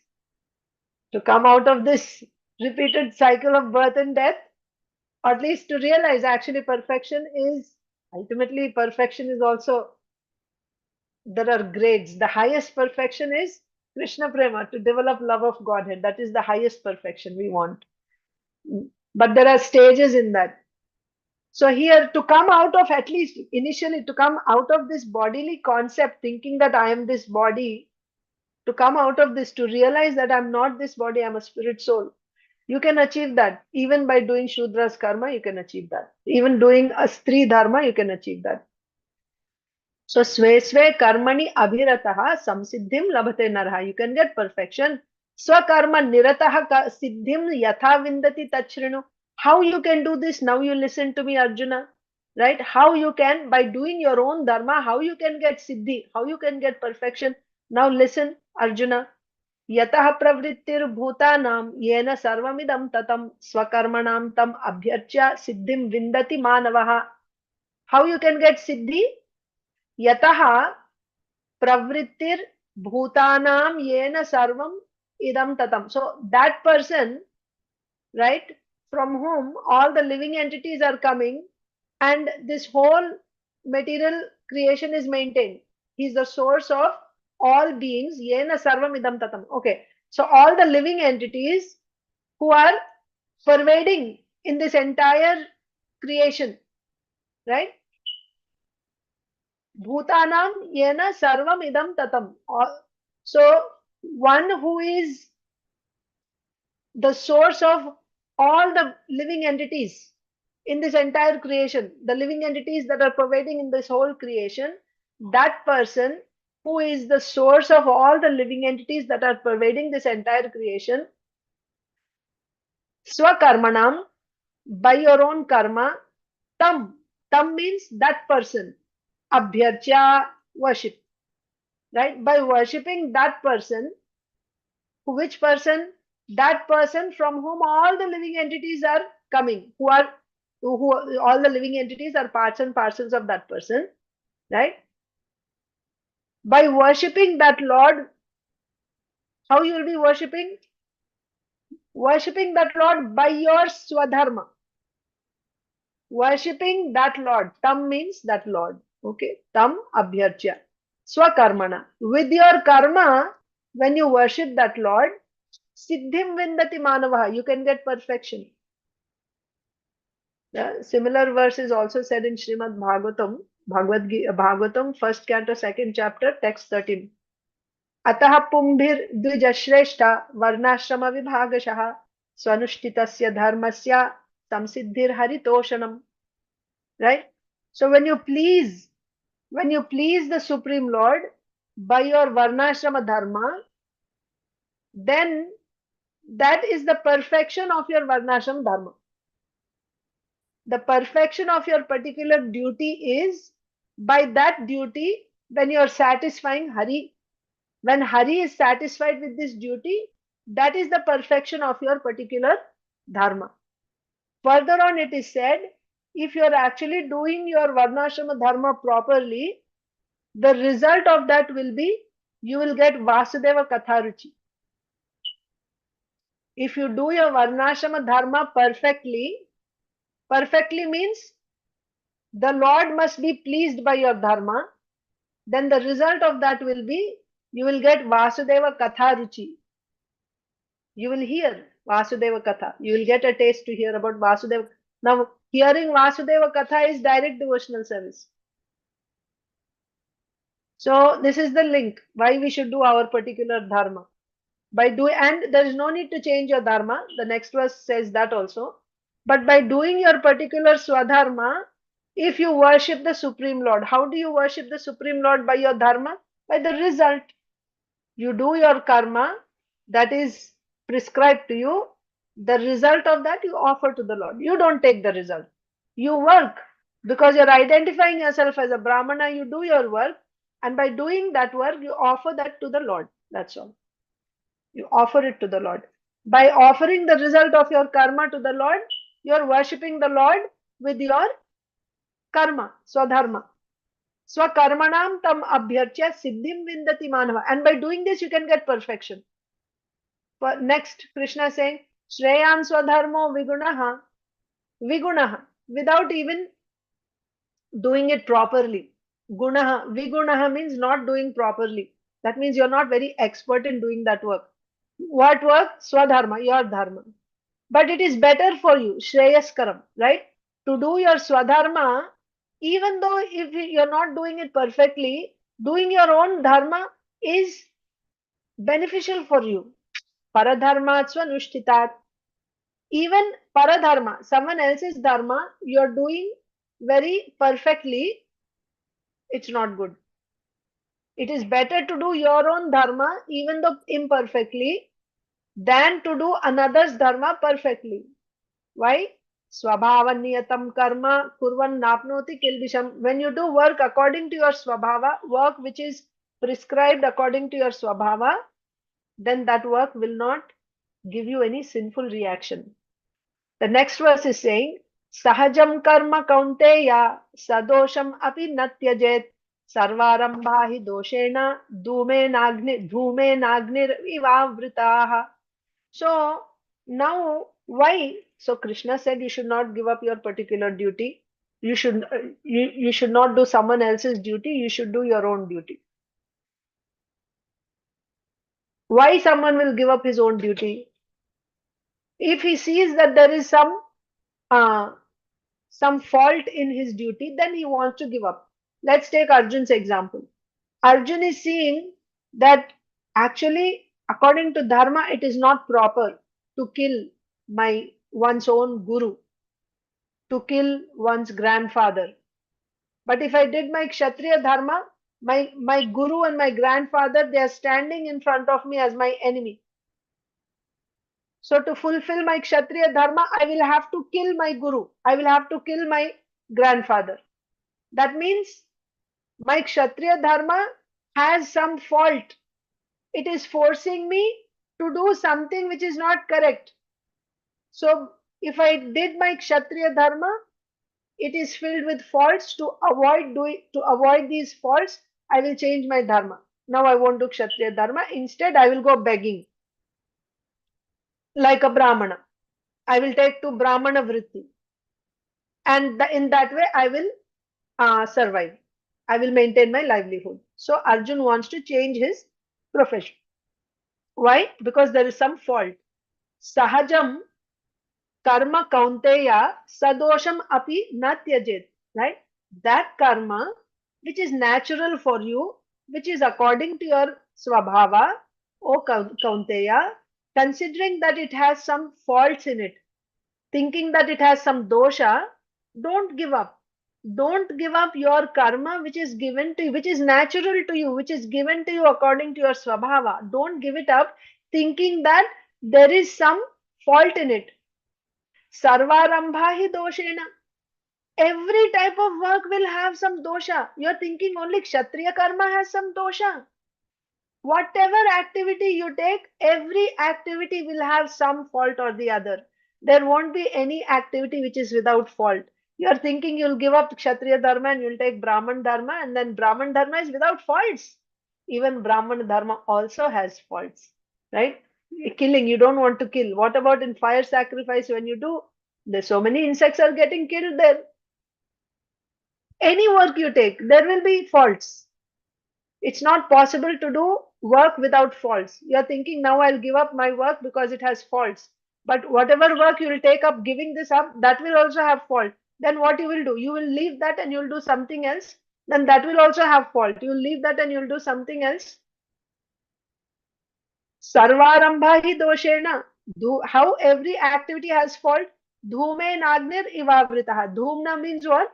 to come out of this repeated cycle of birth and death, or at least to realize actually perfection is also, there are grades. The highest perfection is Krishna Prema, to develop love of Godhead. That is the highest perfection we want. But there are stages in that. So here, to come out of, at least initially, to come out of this bodily concept, thinking that I am this body, to come out of this, to realize that I'm not this body, I'm a spirit soul. You can achieve that. Even by doing Shudra's karma, you can achieve that. Even doing a Stri dharma, you can achieve that. So sve sve karmani abhirataha samsiddhim labhate naraha. You can get perfection. Swakarma nirataha siddhim yatha vindati tachrinu. How you can do this? Now you listen to me, Arjuna. Right? How you can, by doing your own dharma, how you can get siddhi, how you can get perfection. Now listen, Arjuna. Yatah pravrittir bhutanam yena sarvamidam tatam swakarmanam tam abhyarcha siddhim vindati manavaha. How you can get siddhi? Yataha pravrittir bhutanam yena sarvam idam tatam. So that person, right, from whom all the living entities are coming and this whole material creation is maintained. He's the source of all beings. Yena sarvam idam tatam. Okay. So all the living entities who are pervading in this entire creation, right? Bhutanam yena sarvam idam tatam. So, one who is the source of all the living entities in this entire creation, the living entities that are pervading in this whole creation, that person who is the source of all the living entities that are pervading this entire creation, swakarmanam, by your own karma, tam means that person, abhyarcha, worship, right? By worshipping that person, which person? That person from whom all the living entities are coming, who all the living entities are parts and parcels of that person, right? By worshipping that Lord, how you will be worshipping? Worshipping that Lord by your svadharma. Worshipping that Lord. Tam means that Lord. Okay. Tam abhyarcha. Swakarmana. With your karma, when you worship that Lord, siddhim vindati manavaha. You can get perfection. Similar verse is also said in Srimad Bhagavatam, first canto, second chapter, text 13. अतः पुंभिर द्विजश्रेष्ठ वर्णाश्रम विभागशः स्वनुष्ठितस्य धर्मस्य संसिद्धिर्हरितोषणम्. Right? So when you please the Supreme Lord by your varnashrama dharma, then that is the perfection of your varnashrama dharma. The perfection of your particular duty is by that duty when you are satisfying Hari. When Hari is satisfied with this duty, that is the perfection of your particular dharma. Further on it is said, if you are actually doing your varnashrama dharma properly, the result of that will be, you will get Vasudeva Katharuchi. If you do your varnashrama dharma perfectly means the Lord must be pleased by your dharma, then the result of that will be, you will get Vasudeva Katharuchi. You will hear Vasudeva Katha. You will get a taste to hear about Vasudeva. Now, hearing Vasudeva Katha is direct devotional service. So, this is the link why we should do our particular dharma. And there is no need to change your dharma. The next verse says that also. But by doing your particular swadharma, if you worship the Supreme Lord, how do you worship the Supreme Lord? By your dharma? By the result. You do your karma that is prescribed to you. The result of that you offer to the Lord. You don't take the result. You work because you're identifying yourself as a Brahmana. You do your work, and by doing that work, you offer that to the Lord. That's all. You offer it to the Lord. By offering the result of your karma to the Lord, you're worshipping the Lord with your karma, swadharma. Swakarmanam tam abhyarcha siddhim vindati manava. And by doing this, you can get perfection. But next, Krishna is saying, Shreyam swadharmo vigunaha. Vigunaha. Without even doing it properly. Gunaha. Vigunaha means not doing properly. That means you're not very expert in doing that work. What work? Swadharma, your dharma. But it is better for you, Shreyaskaram, right? To do your Swadharma, even though if you're not doing it perfectly, doing your own dharma is beneficial for you. Paradharma swanushthitat. Even paradharma, someone else's dharma, you're doing very perfectly, it's not good. It is better to do your own dharma, even though imperfectly, than to do another's dharma perfectly. Why? Swabhavaniyatam karma kurvan napnoti kilbisham. When you do work according to your swabhava, work which is prescribed according to your swabhava, then that work will not give you any sinful reaction. The next verse is saying, Sahajam karma kaunteya sadosham api natyajet sarvarambha hi doshena dhume nagnir ivavritaha. So now why? So Krishna said you should not give up your particular duty. You should not do someone else's duty. You should do your own duty. Why someone will give up his own duty? If he sees that there is some fault in his duty, then he wants to give up. Let's take Arjun's example. Arjun is seeing that actually, according to Dharma, it is not proper to kill one's own guru, to kill one's grandfather. But if I did my Kshatriya Dharma, my guru and my grandfather, they are standing in front of me as my enemy. So to fulfill my Kshatriya Dharma, I will have to kill my guru. I will have to kill my grandfather. That means my Kshatriya Dharma has some fault. It is forcing me to do something which is not correct. So if I did my Kshatriya Dharma, it is filled with faults. To avoid these faults, I will change my dharma. Now I won't do Kshatriya Dharma. Instead, I will go begging like a Brahmana. I will take to Brahmana Vritti. And in that way, I will survive. I will maintain my livelihood. So Arjun wants to change his profession. Why? Because there is some fault. Sahajam karma kaunteya sadosham api na tyajet. Right? That karma which is natural for you, which is according to your svabhava, O kaunteya, considering that it has some faults in it, thinking that it has some dosha, don't give up. Don't give up your karma which is given to you, which is natural to you, which is given to you according to your svabhava. Don't give it up thinking that there is some fault in it. Sarvarambha hi doshena. Every type of work will have some dosha. You're thinking only Kshatriya karma has some dosha. Whatever activity you take, every activity will have some fault or the other. There won't be any activity which is without fault. You're thinking you'll give up Kshatriya Dharma and you'll take Brahman Dharma, and then Brahman Dharma is without faults. Even Brahman Dharma also has faults, right? Killing, you don't want to kill. What about in fire sacrifice when you do? There's so many insects are getting killed there. Any work you take, there will be faults. It's not possible to do work without faults. You're thinking now I'll give up my work because it has faults. But whatever work you will take up, giving this up, that will also have fault. Then what you will do? You will leave that and you'll do something else. Then that will also have fault. You'll leave that and you'll do something else. Sarvarambha hi doshena. How every activity has fault. Dhume nagnir ivavritaha. Dhumna means what?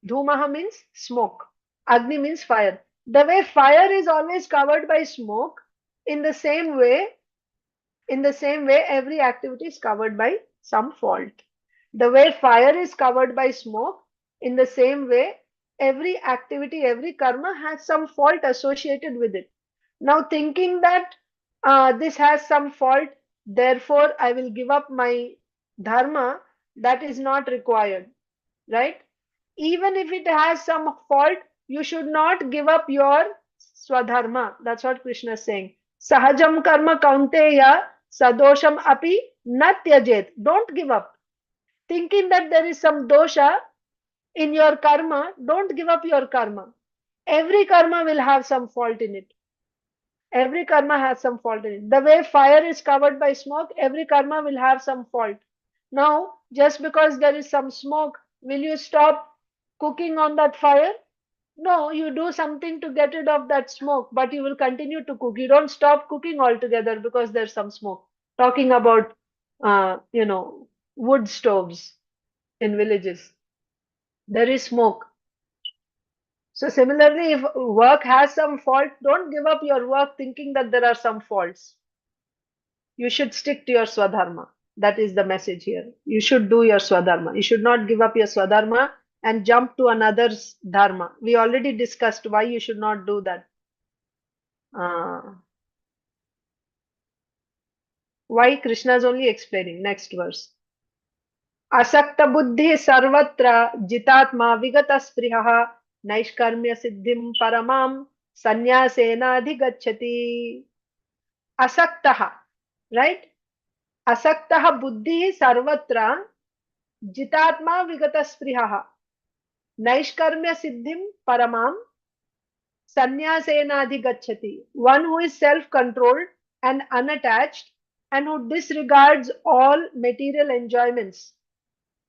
Dhumaha means smoke. Agni means fire. The way fire is always covered by smoke, in the same way, every activity is covered by some fault. The way fire is covered by smoke, in the same way, every activity, every karma has some fault associated with it. Now, thinking that this has some fault, therefore I will give up my dharma, that is not required, right? Even if it has some fault, you should not give up your swadharma. That's what Krishna is saying. Sahajam karma kaunteya sadosham api natyajet. Don't give up. Thinking that there is some dosha in your karma, don't give up your karma. Every karma will have some fault in it. Every karma has some fault in it. The way fire is covered by smoke, every karma will have some fault. Now, just because there is some smoke, will you stop cooking on that fire? No, you do something to get rid of that smoke, but you will continue to cook. You don't stop cooking altogether because there's some smoke. Talking about, wood stoves in villages, there is smoke. So similarly, if work has some fault, don't give up your work thinking that there are some faults. You should stick to your swadharma. That is the message here. You should do your swadharma. You should not give up your swadharma and jump to another's dharma. We already discussed why you should not do that. Why? Krishna is only explaining. Next verse. Asakta buddhi sarvatra jitatma vigata sprihaha naishkarmya siddhim paramam sanyasena adhigacchati. Asaktaha, right? Asaktaha buddhi sarvatra jitatma vigata sprihaha naishkarmya siddhim paramam sanyasena adhigacchati. One who is self-controlled and unattached and who disregards all material enjoyments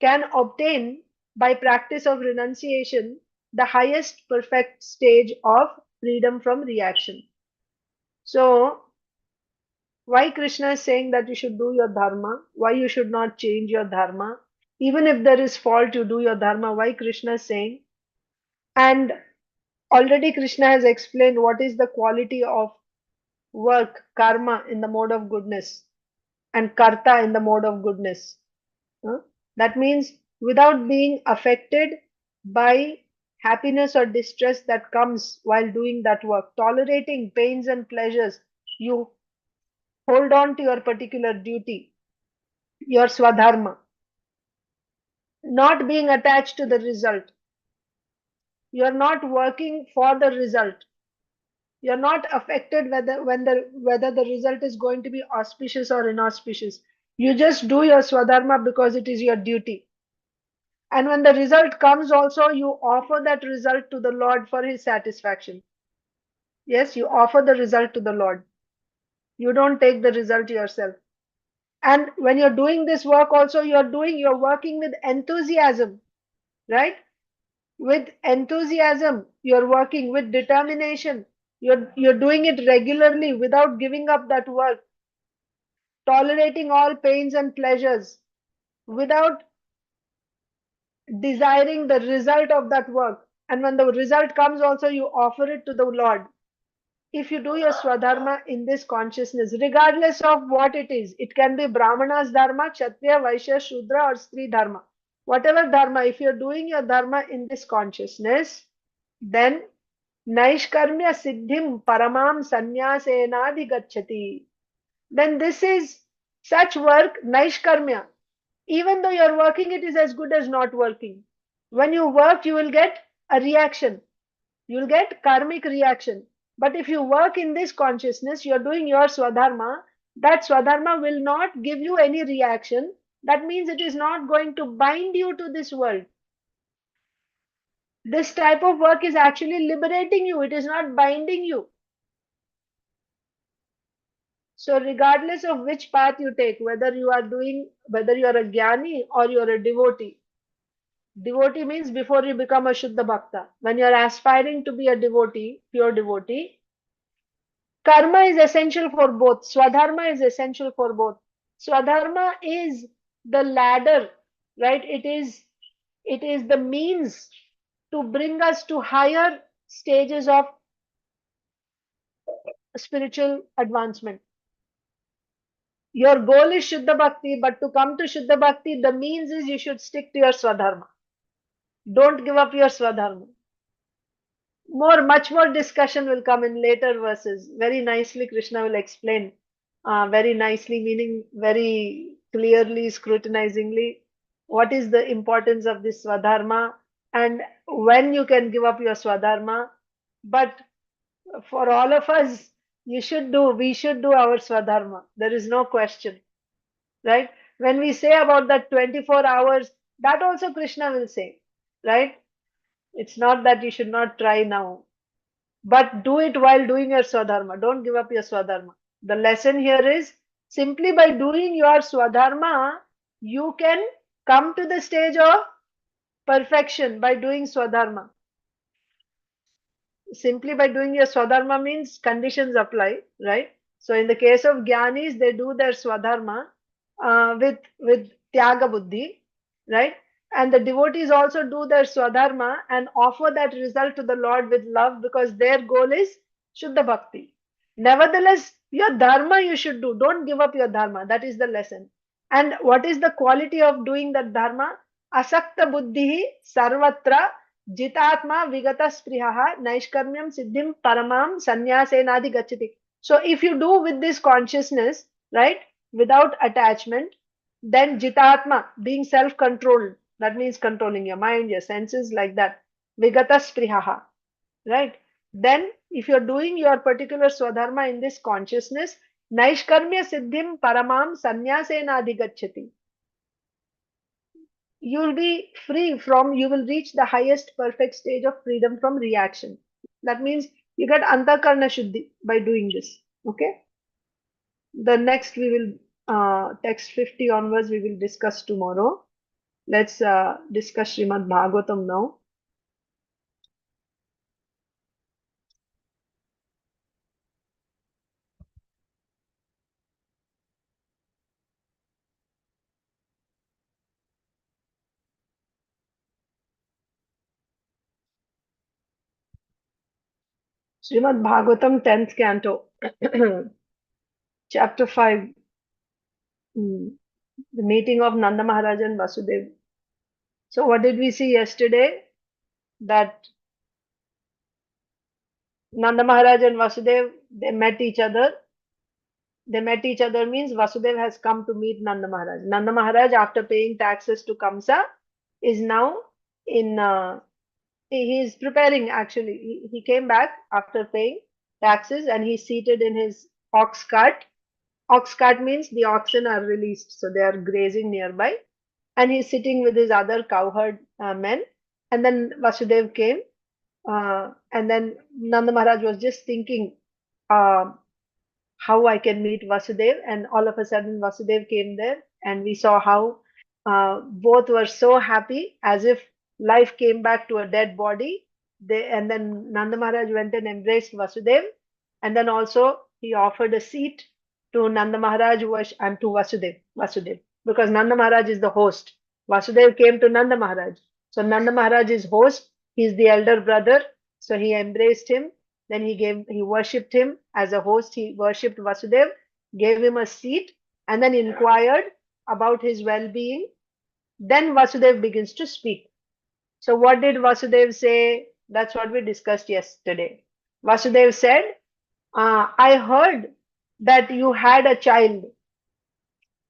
can obtain by practice of renunciation the highest perfect stage of freedom from reaction. So, why Krishna is saying that you should do your dharma, why you should not change your dharma, even if there is fault, you do your dharma, why Krishna is saying. And already Krishna has explained what is the quality of work, karma in the mode of goodness, and karta in the mode of goodness. Huh? That means without being affected by happiness or distress that comes while doing that work, tolerating pains and pleasures, you hold on to your particular duty, your svadharma, not being attached to the result. You are not working for the result. You are not affected whether the result is going to be auspicious or inauspicious. You just do your swadharma because it is your duty. And when the result comes also, you offer that result to the Lord for his satisfaction. Yes, you offer the result to the Lord. You don't take the result yourself. And when you're doing this work also, you're working with enthusiasm, right? With enthusiasm, you're working with determination. You're doing it regularly without giving up that work, tolerating all pains and pleasures, without desiring the result of that work. And when the result comes also, you offer it to the Lord. If you do your swadharma in this consciousness, regardless of what it can be Brahmana's dharma, Kshatriya, Vaishya, Shudra, or Stri dharma. Whatever dharma, if you're doing your dharma in this consciousness, then Naishkarmya Siddhim Paramam Sanyasenadi Gacchati. Then this is such work, Naishkarmya. Even though you're working, it is as good as not working. When you work, you will get a reaction. You will get karmic reaction. But if you work in this consciousness, you're doing your swadharma, that swadharma will not give you any reaction. That means it is not going to bind you to this world. This type of work is actually liberating you. It is not binding you. So regardless of which path you take, whether you are a jnani or you are a devotee. Devotee means before you become a Shuddha Bhakta. When you are aspiring to be a devotee, pure devotee, karma is essential for both. Swadharma is essential for both. Swadharma is the ladder, right? It is the means to bring us to higher stages of spiritual advancement. Your goal is Shuddha Bhakti, but to come to Shuddha Bhakti, the means is you should stick to your Swadharma. Don't give up your Swadharma. Much more discussion will come in later verses. Very nicely, Krishna will explain. Very nicely, meaning very clearly, scrutinizingly, what is the importance of this Swadharma and when you can give up your Swadharma. But for all of us, we should do our Swadharma. There is no question, right? When we say about that 24 hours, that also Krishna will say, right? It's not that you should not try now, but do it while doing your Swadharma. Don't give up your Swadharma. The lesson here is simply by doing your Swadharma, you can come to the stage of perfection by doing Swadharma. Simply by doing your Swadharma means conditions apply, right? So in the case of Gyanis, they do their Swadharma with Tyaga Buddhi, right? And the devotees also do their Swadharma and offer that result to the Lord with love because their goal is Shuddha Bhakti. Nevertheless, your Dharma you should do. Don't give up your Dharma. That is the lesson. And what is the quality of doing that Dharma? Asakta Buddhi Sarvatra Jitatma Vigata Sprihaha Naishkarmyam Siddhim Paramam Sanyasenadi Gachati. So if you do with this consciousness, right, without attachment, then Jitatma, being self-controlled, that means controlling your mind, your senses, like that. Vigata Sprihaha, right? Then if you're doing your particular Swadharma in this consciousness, Naishkarmya Siddhim Paramam Sanyasenadi Gachati. You will be you will reach the highest perfect stage of freedom from reaction. That means you get Antakarna Shuddhi by doing this. Okay. The next we will, text 50 onwards, we will discuss tomorrow. Let's discuss Srimad Bhagavatam now. Srimad Bhagavatam 10th canto, chapter 5, the meeting of Nanda Maharaj and Vasudeva. So what did we see yesterday? That Nanda Maharaj and Vasudeva, they met each other. They met each other means Vasudeva has come to meet Nanda Maharaj. Nanda Maharaj, after paying taxes to Kamsa, is now in, he is preparing actually. He came back after paying taxes and he's seated in his ox cart. Ox cart means the oxen are released, so they are grazing nearby. And he's sitting with his other cowherd men. And then Vasudev came, and then Nanda Maharaj was just thinking uh, how I can meet Vasudev. And all of a sudden, Vasudev came there, and we saw how both were so happy, as if life came back to a dead body. And then Nanda Maharaj went and embraced Vasudev, and then also he offered a seat to Nanda Maharaj and to Vasudev, because Nanda Maharaj is the host. Vasudev came to Nanda Maharaj, so Nanda Maharaj is host. He is the elder brother, so he embraced him. Then he worshipped him as a host. He worshipped Vasudev, gave him a seat, and then inquired about his well-being. Then Vasudev begins to speak. So what did Vasudev say? That's what we discussed yesterday. Vasudev said, I heard that you had a child.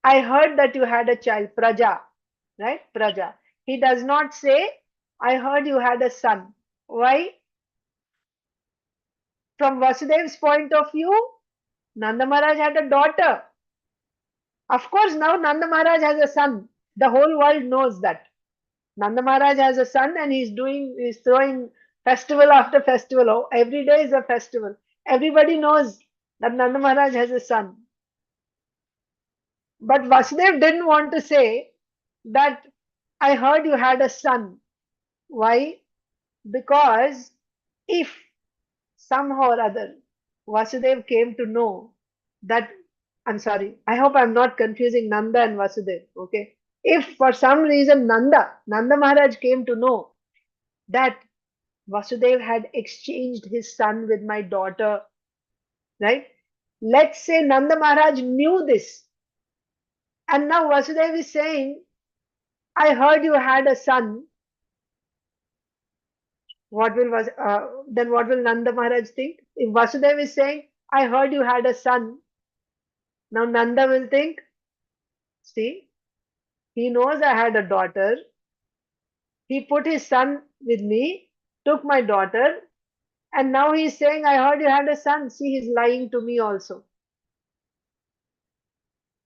I heard that you had a child, Praja, right? Praja. He does not say, I heard you had a son. Why? From Vasudev's point of view, Nanda Maharaj had a daughter. Of course, now Nanda Maharaj has a son. The whole world knows that. Nanda Maharaj has a son and he's throwing festival after festival. Oh, every day is a festival. Everybody knows that Nanda Maharaj has a son. But Vasudev didn't want to say that I heard you had a son. Why? Because if somehow or other Vasudev came to know that, I'm sorry, I hope I'm not confusing Nanda and Vasudev, okay? If for some reason Nanda Maharaj came to know that Vasudev had exchanged his son with my daughter, right? Let's say Nanda Maharaj knew this, and now Vasudev is saying, I heard you had a son. Then what will Nanda Maharaj think? If Vasudev is saying, I heard you had a son, now Nanda will think, see, he knows I had a daughter. He put his son with me, took my daughter, and now he's saying, I heard you had a son. See, he's lying to me also.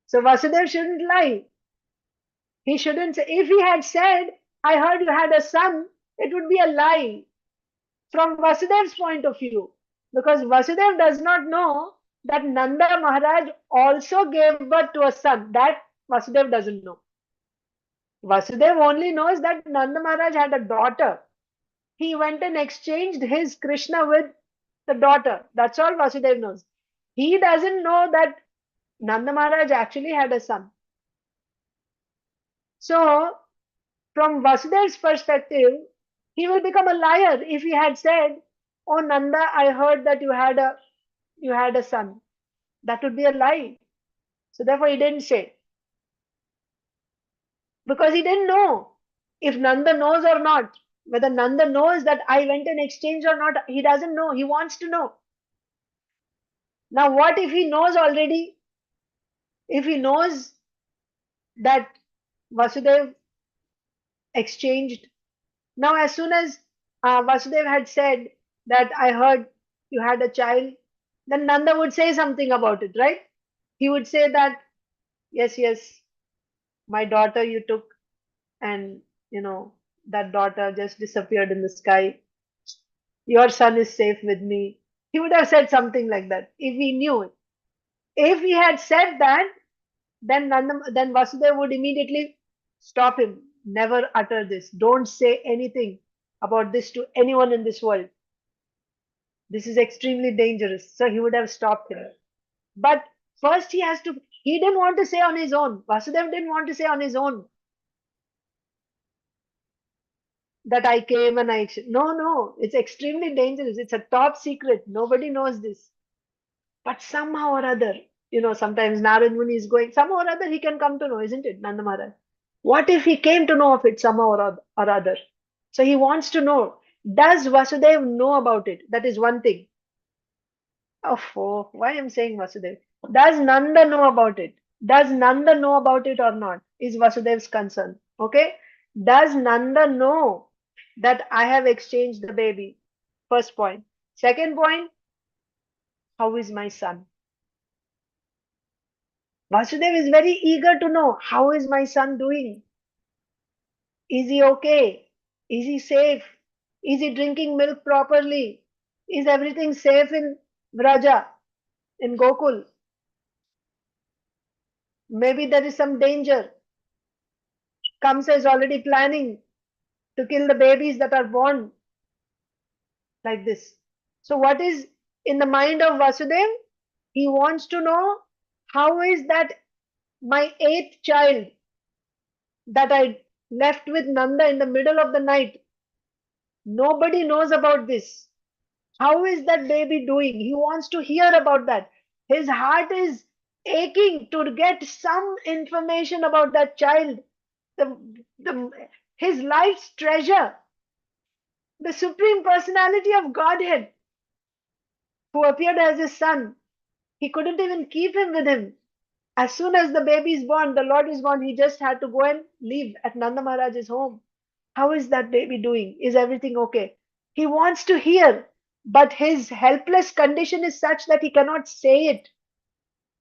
So Vasudev shouldn't lie. He shouldn't say, if he had said, I heard you had a son, it would be a lie from Vasudev's point of view. Because Vasudev does not know that Nanda Maharaj also gave birth to a son. That Vasudev doesn't know. Vasudev only knows that Nanda Maharaj had a daughter. He went and exchanged his Krishna with the daughter. That's all Vasudev knows. He doesn't know that Nanda Maharaj actually had a son. So, from Vasudev's perspective, he will become a liar if he had said, "Oh Nanda, I heard that you had a son." That would be a lie. So therefore, he didn't say, because he didn't know if Nanda knows or not. Whether Nanda knows that I went in exchange or not, he doesn't know. He wants to know. Now, what if he knows already? If he knows that Vasudev exchanged, now as soon as Vasudev had said that I heard you had a child, then Nanda would say something about it, right? He would say that, yes, yes, my daughter you took, and that daughter just disappeared in the sky. Your son is safe with me. He would have said something like that if he knew it. If he had said that, then Vasudev would immediately stop him. Never utter this. Don't say anything about this to anyone in this world. This is extremely dangerous. So he would have stopped him. But first he didn't want to say on his own. Vasudev didn't want to say on his own that I came and I. No, it's extremely dangerous. It's a top secret. Nobody knows this. But somehow or other, sometimes Narad Muni is going, somehow or other he can come to know, isn't it, Nanda Maharaj? What if he came to know of it somehow or other? So he wants to know, does Vasudev know about it? That is one thing. Oh, why I'm saying Vasudev? Does Nanda know about it? Does Nanda know about it or not? Is Vasudev's concern. Okay? Does Nanda know that I have exchanged the baby? First point. Second point, how is my son? Vasudev is very eager to know, how is my son doing? Is he okay? Is he safe? Is he drinking milk properly? Is everything safe in Vraja, in Gokul? Maybe there is some danger. Kamsa is already planning to kill the babies that are born like this. So, what is in the mind of Vasudev? He wants to know, how is that my eighth child that I left with Nanda in the middle of the night? Nobody knows about this. How is that baby doing? He wants to hear about that. His heart is aching to get some information about that child, his life's treasure, the supreme personality of Godhead who appeared as his son. He couldn't even keep him with him. As soon as the baby is born, the Lord is born, he just had to go and live at Nanda Maharaj's home. How is that baby doing? Is everything okay? He wants to hear, but his helpless condition is such that he cannot say it.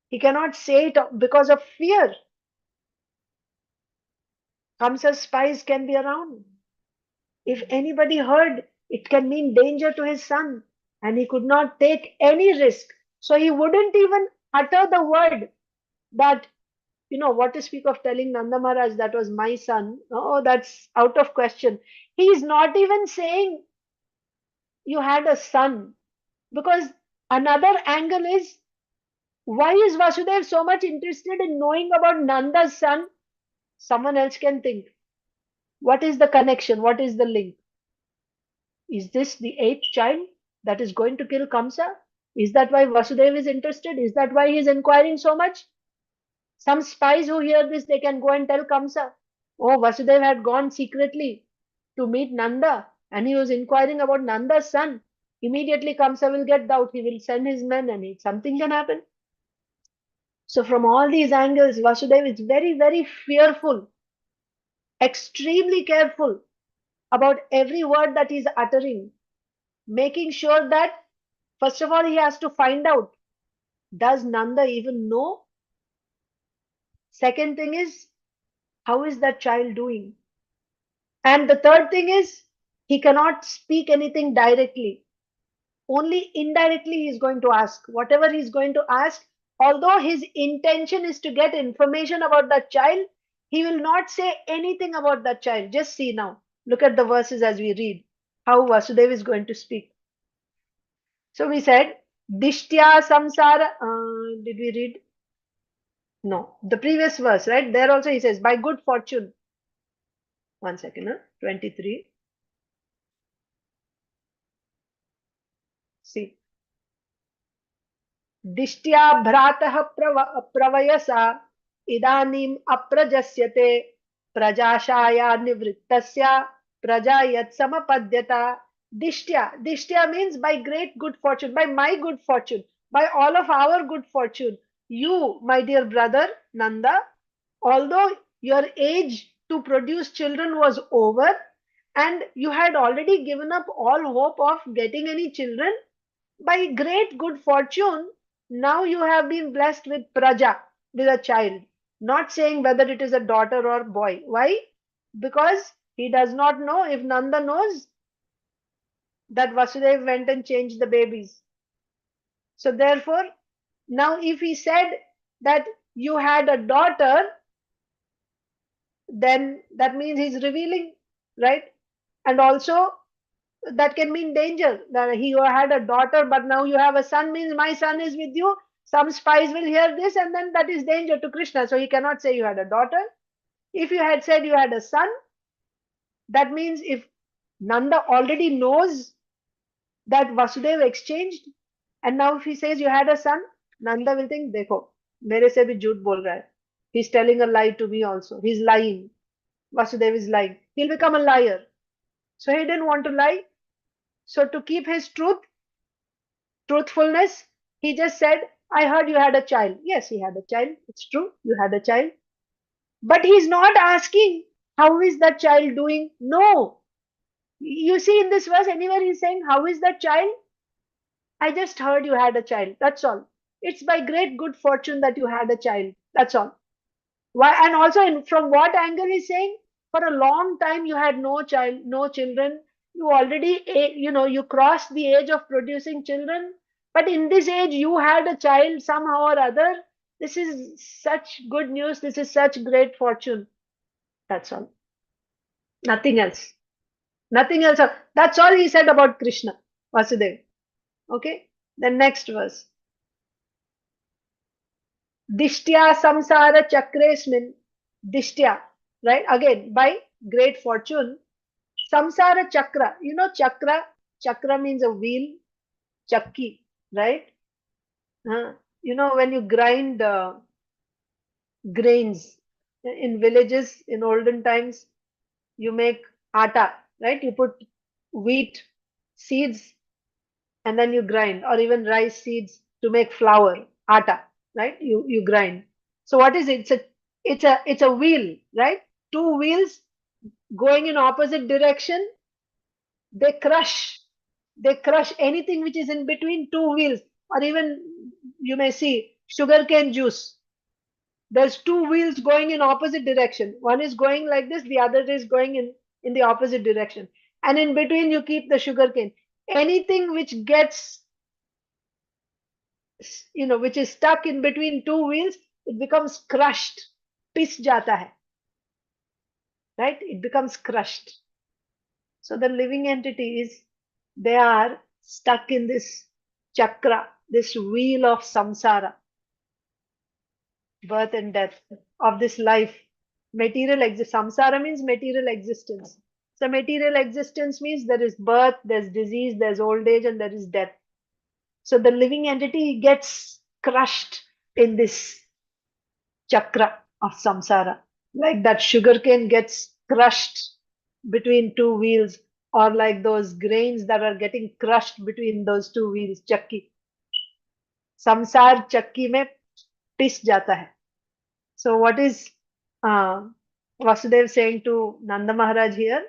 He cannot say it because of fear. Kamsa's spies can be around. If anybody heard, it can mean danger to his son, and he could not take any risk. So he wouldn't even utter the word that, what to speak of telling Nanda Maharaj that was my son. Oh, that's out of question. He is not even saying you had a son, because another angle is, why is Vasudev so much interested in knowing about Nanda's son? Someone else can think. What is the connection? What is the link? Is this the eighth child that is going to kill Kamsa? Is that why Vasudev is interested? Is that why he is inquiring so much? Some spies who hear this, they can go and tell Kamsa, oh, Vasudev had gone secretly to meet Nanda and he was inquiring about Nanda's son. Immediately Kamsa will get doubt. He will send his men and something can happen. So from all these angles, Vasudev is very, very fearful, extremely careful about every word that he's uttering, making sure that, first of all, he has to find out, does Nanda even know? Second thing is, how is that child doing? And the third thing is, he cannot speak anything directly. Only indirectly he is going to ask. Whatever he is going to ask, although his intention is to get information about that child, he will not say anything about that child. Just see now. Look at the verses as we read how Vasudeva is going to speak. So we said, Dishtya samsara. Did we read? No. The previous verse, right? There also he says, by good fortune. One second, 23. See. दिष्ट्या भ्रातः प्रवयसा इदानीम् अप्रजस्यते प्रजाशाया निवृत्तस्य प्रजा यत् समपद्यता. Dishtya means by great good fortune, by my good fortune, by all of our good fortune. You, my dear brother Nanda, although your age to produce children was over and you had already given up all hope of getting any children, by great good fortune, now you have been blessed with praja, with a child. Not saying whether it is a daughter or boy. Why? Because he does not know. If Nanda knows that Vasudeva went and changed the babies. So therefore, now if he said that you had a daughter, then that means he's revealing, right? And also that can mean danger. That he had a daughter, but now you have a son, means my son is with you. Some spies will hear this, and then that is danger to Krishna. So he cannot say you had a daughter. If you had said you had a son, that means if Nanda already knows that Vasudeva exchanged, and now if he says you had a son, Nanda will think, देखो, मेरे से भी झूठ बोल रहा है. He's telling a lie to me also. He's lying. Vasudeva is lying. He'll become a liar. So he didn't want to lie. So to keep his truthfulness, he just said, I heard you had a child. Yes, he had a child. It's true. You had a child. But he's not asking, how is that child doing? No. You see in this verse, anywhere he's saying, how is that child? I just heard you had a child. That's all. It's by great good fortune that you had a child. That's all. Why? And also, from what angle he's saying, for a long time you had no child, no children. You already, you crossed the age of producing children. But in this age, you had a child somehow or other. This is such good news. This is such great fortune. That's all. Nothing else. Nothing else. That's all he said about Krishna, Vasudeva. Okay. The next verse. Dishtya samsara chakresmin. Dishtya. Right? Again, by great fortune. Samsara chakra. You know chakra? Chakra means a wheel. Chakki. Right? You know when you grind grains in villages in olden times, you make atta. Right? You put wheat seeds and then you grind, or even rice seeds to make flour, atta, right? You grind. So what is it? It's a wheel, right? Two wheels going in opposite direction. They crush. They crush anything which is in between two wheels, or even you may see sugarcane juice. There's two wheels going in opposite direction. One is going like this, the other is going in the opposite direction. And in between you keep the sugarcane. Anything which gets which is stuck in between two wheels, it becomes crushed. Pis jata hai. Right? It becomes crushed. So the living entities, they are stuck in this chakra, this wheel of samsara, birth and death of this life. Samsara means material existence. So material existence means there is birth, there's disease, there's old age, and there is death. So the living entity gets crushed in this chakra of samsara. Like that sugarcane gets crushed between two wheels, or like those grains that are getting crushed between those two wheels, chakki. Samsar chakki mein pis jata hai. So what is Vasudev saying to Nanda Maharaj here?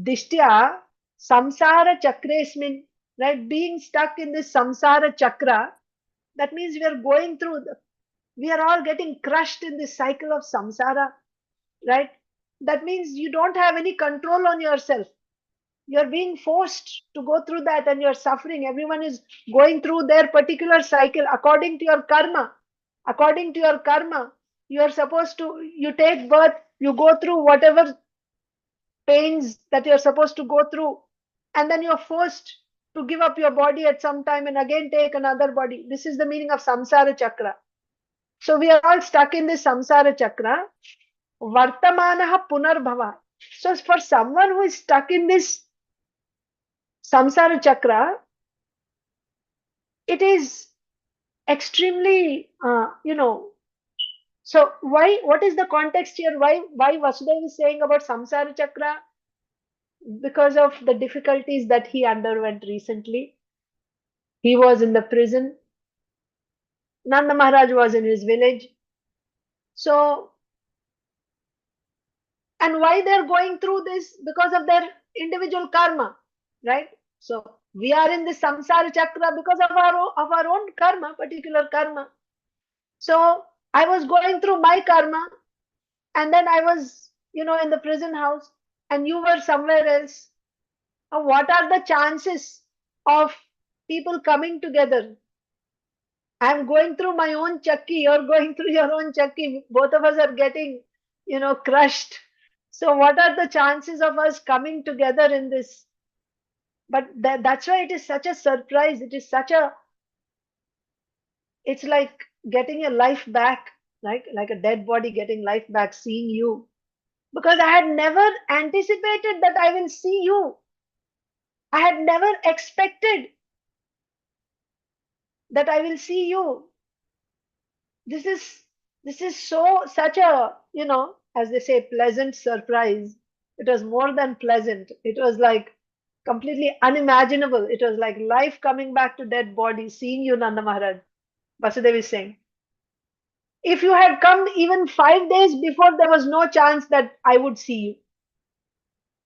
Dishtya samsara chakresmin, right? Being stuck in this samsara chakra, that means we are all getting crushed in this cycle of samsara, right? That means you don't have any control on yourself. You're being forced to go through that and you're suffering. Everyone is going through their particular cycle according to your karma. According to your karma, you take birth, you go through whatever pains that you're supposed to go through, and then you're forced to give up your body at some time and again take another body. This is the meaning of samsara chakra. So we are all stuck in this samsara chakra. Vartamanaha punarbhava. So for someone who is stuck in this samsara chakra, it is extremely, so what is the context here? Why Vasudeva is saying about samsara chakra? Because of the difficulties that he underwent recently. He was in the prison. Nanda Maharaj was in his village. So, and why they're going through this? Because of their individual karma, right? So we are in this samsara chakra because of our own karma, particular karma. So I was going through my karma, and then I was, in the prison house, and you were somewhere else. What are the chances of people coming together? I'm going through my own chakki, you're going through your own chakki. Both of us are getting, crushed. So what are the chances of us coming together in this? But that's why it is such a surprise. It's like getting a life back, like a dead body getting life back, seeing you. Because I had never anticipated that I will see you. I had never expected that I will see you. This is such a, as they say, pleasant surprise. It was more than pleasant. It was like completely unimaginable. It was like life coming back to dead body, seeing you, Nanda Maharaj. Vasudeva is saying, if you had come even 5 days before, there was no chance that I would see you.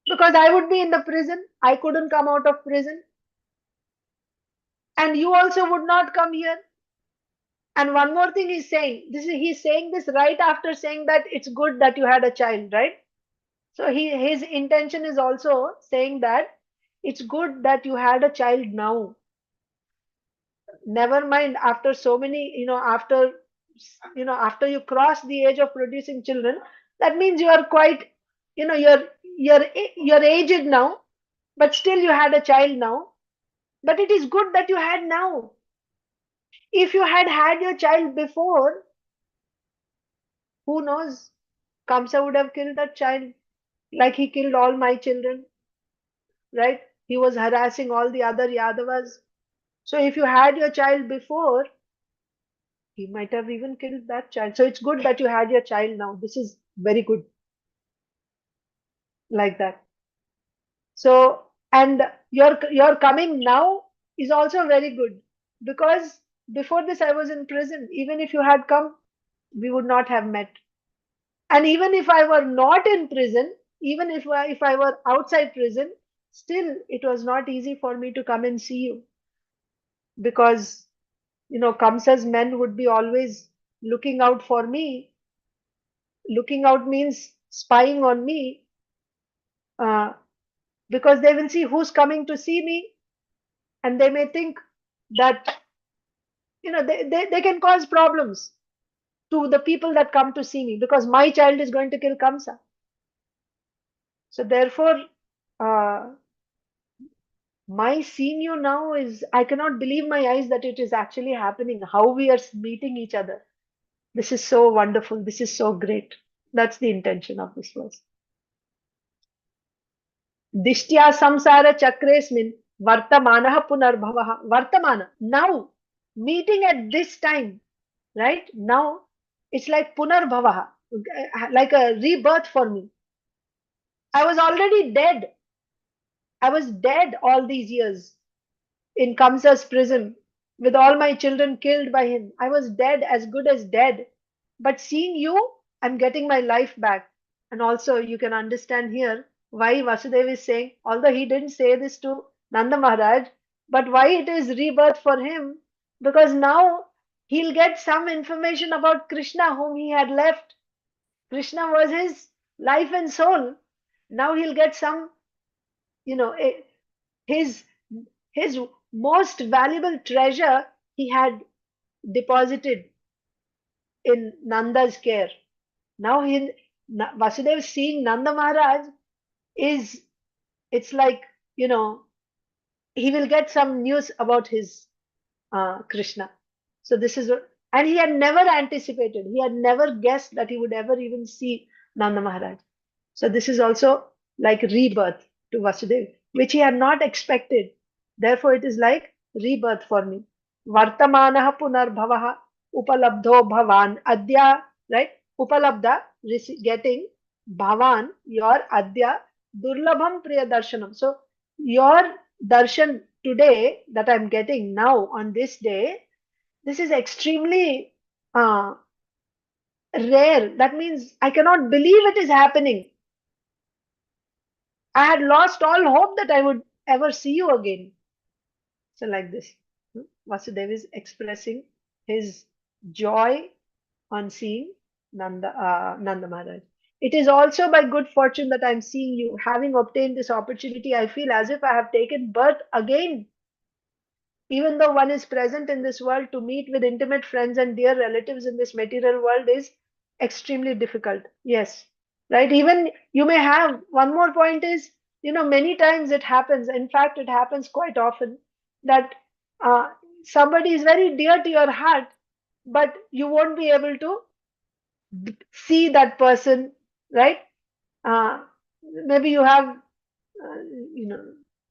Because I would be in the prison. I couldn't come out of prison. And you also would not come here. And one more thing he's saying this right after saying that it's good that you had a child, right? So his intention is also saying that it's good that you had a child now. Never mind after so many, after you cross the age of producing children, that means you are quite, you're aged now, but still you had a child now. But it is good that you had now. If you had had your child before, who knows? Kamsa would have killed that child like he killed all my children, right? He was harassing all the other Yadavas. So if you had your child before, he might have even killed that child. So it's good that you had your child now. This is very good, like that. So, and your coming now is also very good, because before this I was in prison. Even if you had come, we would not have met. And even if I were not in prison, even if I were outside prison, still it was not easy for me to come and see you, because Kamsa's men would be always looking out for me. Looking out means spying on me, uh, because they will see who's coming to see me, and they may think that they can cause problems to the people that come to see me, because my child is going to kill Kamsa. So therefore, uh, my seeing you now is, I cannot believe my eyes that it is actually happening. How we are meeting each other. This is so wonderful. This is so great. That's the intention of this verse. Dishtya samsara chakresmin vartamana punarbhavaha. Vartamana. Now, meeting at this time, right? Now, it's like punarbhavaha, like a rebirth for me. I was already dead. I was dead all these years in Kamsa's prison, with all my children killed by him. I was dead, as good as dead. But seeing you, I'm getting my life back. And also, you can understand here why Vasudeva is saying, although he didn't say this to Nanda Maharaj, but why it is rebirth for him, because now he'll get some information about Krishna, whom he had left. Krishna was his life and soul. Now he'll get some, his his most valuable treasure he had deposited in Nanda's care. Now Vasudeva seeing Nanda Maharaj is, it's like, he will get some news about his Krishna. So this is, and he had never anticipated, he had never guessed that he would ever even see Nanda Maharaj. So this is also like rebirth to Vasudeva, which he had not expected. Therefore, it is like rebirth for me. Vartamanaha punarbhavaha upalabdho bhavan adya, right? Upalabdha, getting, bhavan, your adya, durlabham priya darshanam. So your darshan today that I'm getting now on this day, this is extremely rare. That means I cannot believe it is happening. I had lost all hope that I would ever see you again. So, like this, Vasudeva is expressing his joy on seeing Nanda Maharaj. It is also by good fortune that I am seeing you. Having obtained this opportunity, I feel as if I have taken birth again. Even though one is present in this world, to meet with intimate friends and dear relatives in this material world is extremely difficult. Yes, right? Even you may have, one more point is, many times it happens. In fact, it happens quite often that uh, somebody is very dear to your heart, but you won't be able to see that person, right? Maybe you have, uh, you know,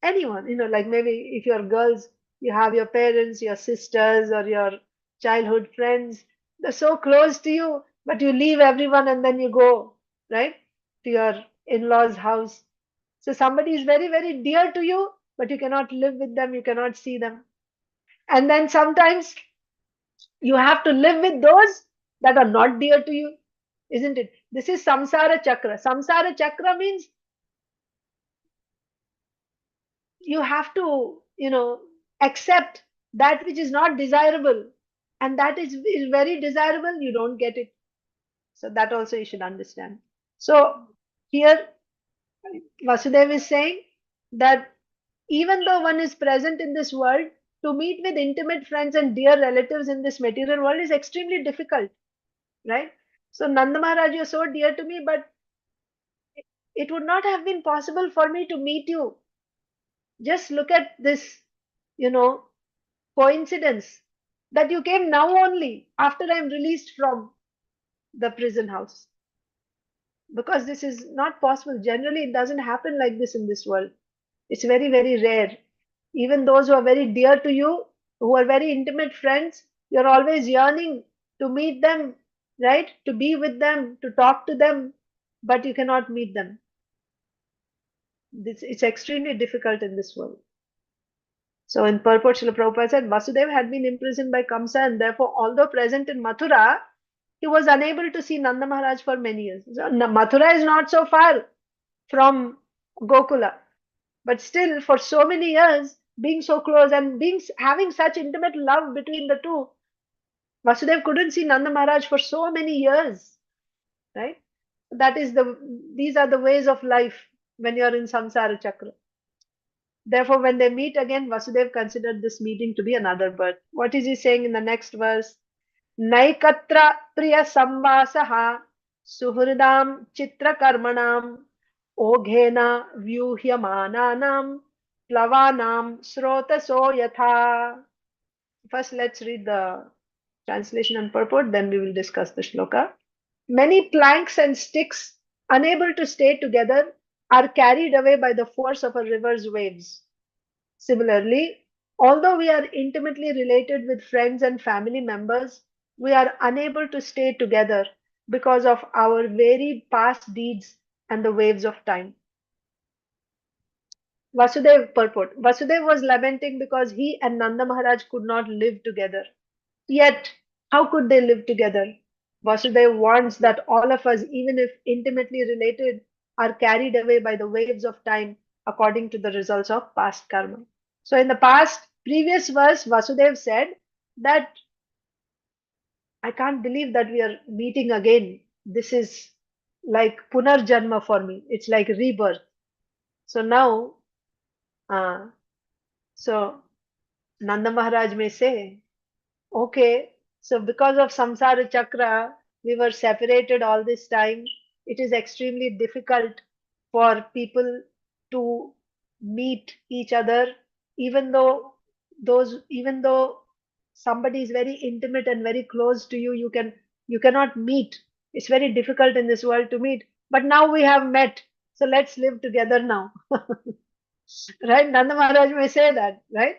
anyone, like maybe if you're girls, you have your parents, your sisters, or your childhood friends. They're so close to you, but you leave everyone and then you go, right, to your in-laws' house. So somebody is very, very dear to you, but you cannot live with them, you cannot see them. And then sometimes you have to live with those that are not dear to you, isn't it? This is samsara chakra. Samsara chakra means you have to, accept that which is not desirable, and that is very desirable, you don't get it. So that also you should understand. So here Vasudeva is saying that even though one is present in this world, to meet with intimate friends and dear relatives in this material world is extremely difficult, right? So Nanda Maharaj, you're so dear to me, but it would not have been possible for me to meet you. Just look at this, you know, coincidence that you came now only after I'm released from the prison house. Because this is not possible. Generally, it doesn't happen like this in this world. It's very, very rare. Even those who are very dear to you, who are very intimate friends, you're always yearning to meet them, right? To be with them, to talk to them, but you cannot meet them. It's extremely difficult in this world. So in purport, Srila Prabhupada said, Vasudeva had been imprisoned by Kamsa, and therefore, although present in Mathura, he was unable to see Nanda Maharaj for many years. So Mathura is not so far from Gokula, but still, for so many years, being so close and having such intimate love between the two, Vasudeva couldn't see Nanda Maharaj for so many years, right? These are the ways of life when you are in samsara chakra. Therefore, when they meet again, Vasudeva considered this meeting to be another birth. What is he saying in the next verse? Naikatra priya samvasaha suhridam chitra karmanam oghena vyuhyamananam plavanam srotaso yatha. First, let's read the translation and purport, then we will discuss the shloka. Many planks and sticks, unable to stay together, are carried away by the force of a river's waves. Similarly, although we are intimately related with friends and family members, we are unable to stay together because of our varied past deeds and the waves of time. Vasudev purport. Vasudev was lamenting because he and Nanda Maharaj could not live together. Yet, how could they live together? Vasudeva warns that all of us, even if intimately related, are carried away by the waves of time according to the results of past karma. So, in the previous verse, Vasudeva said that I can't believe that we are meeting again. This is like punarjanma for me. It's like rebirth. So now, uh, so Nanda Maharaj may say, okay, so because of samsara chakra, we were separated all this time. It is extremely difficult for people to meet each other, even though even though somebody is very intimate and very close to you, you cannot meet. It's very difficult in this world to meet. But now we have met, so let's live together now. Right? Nanda Maharaj may say that, right?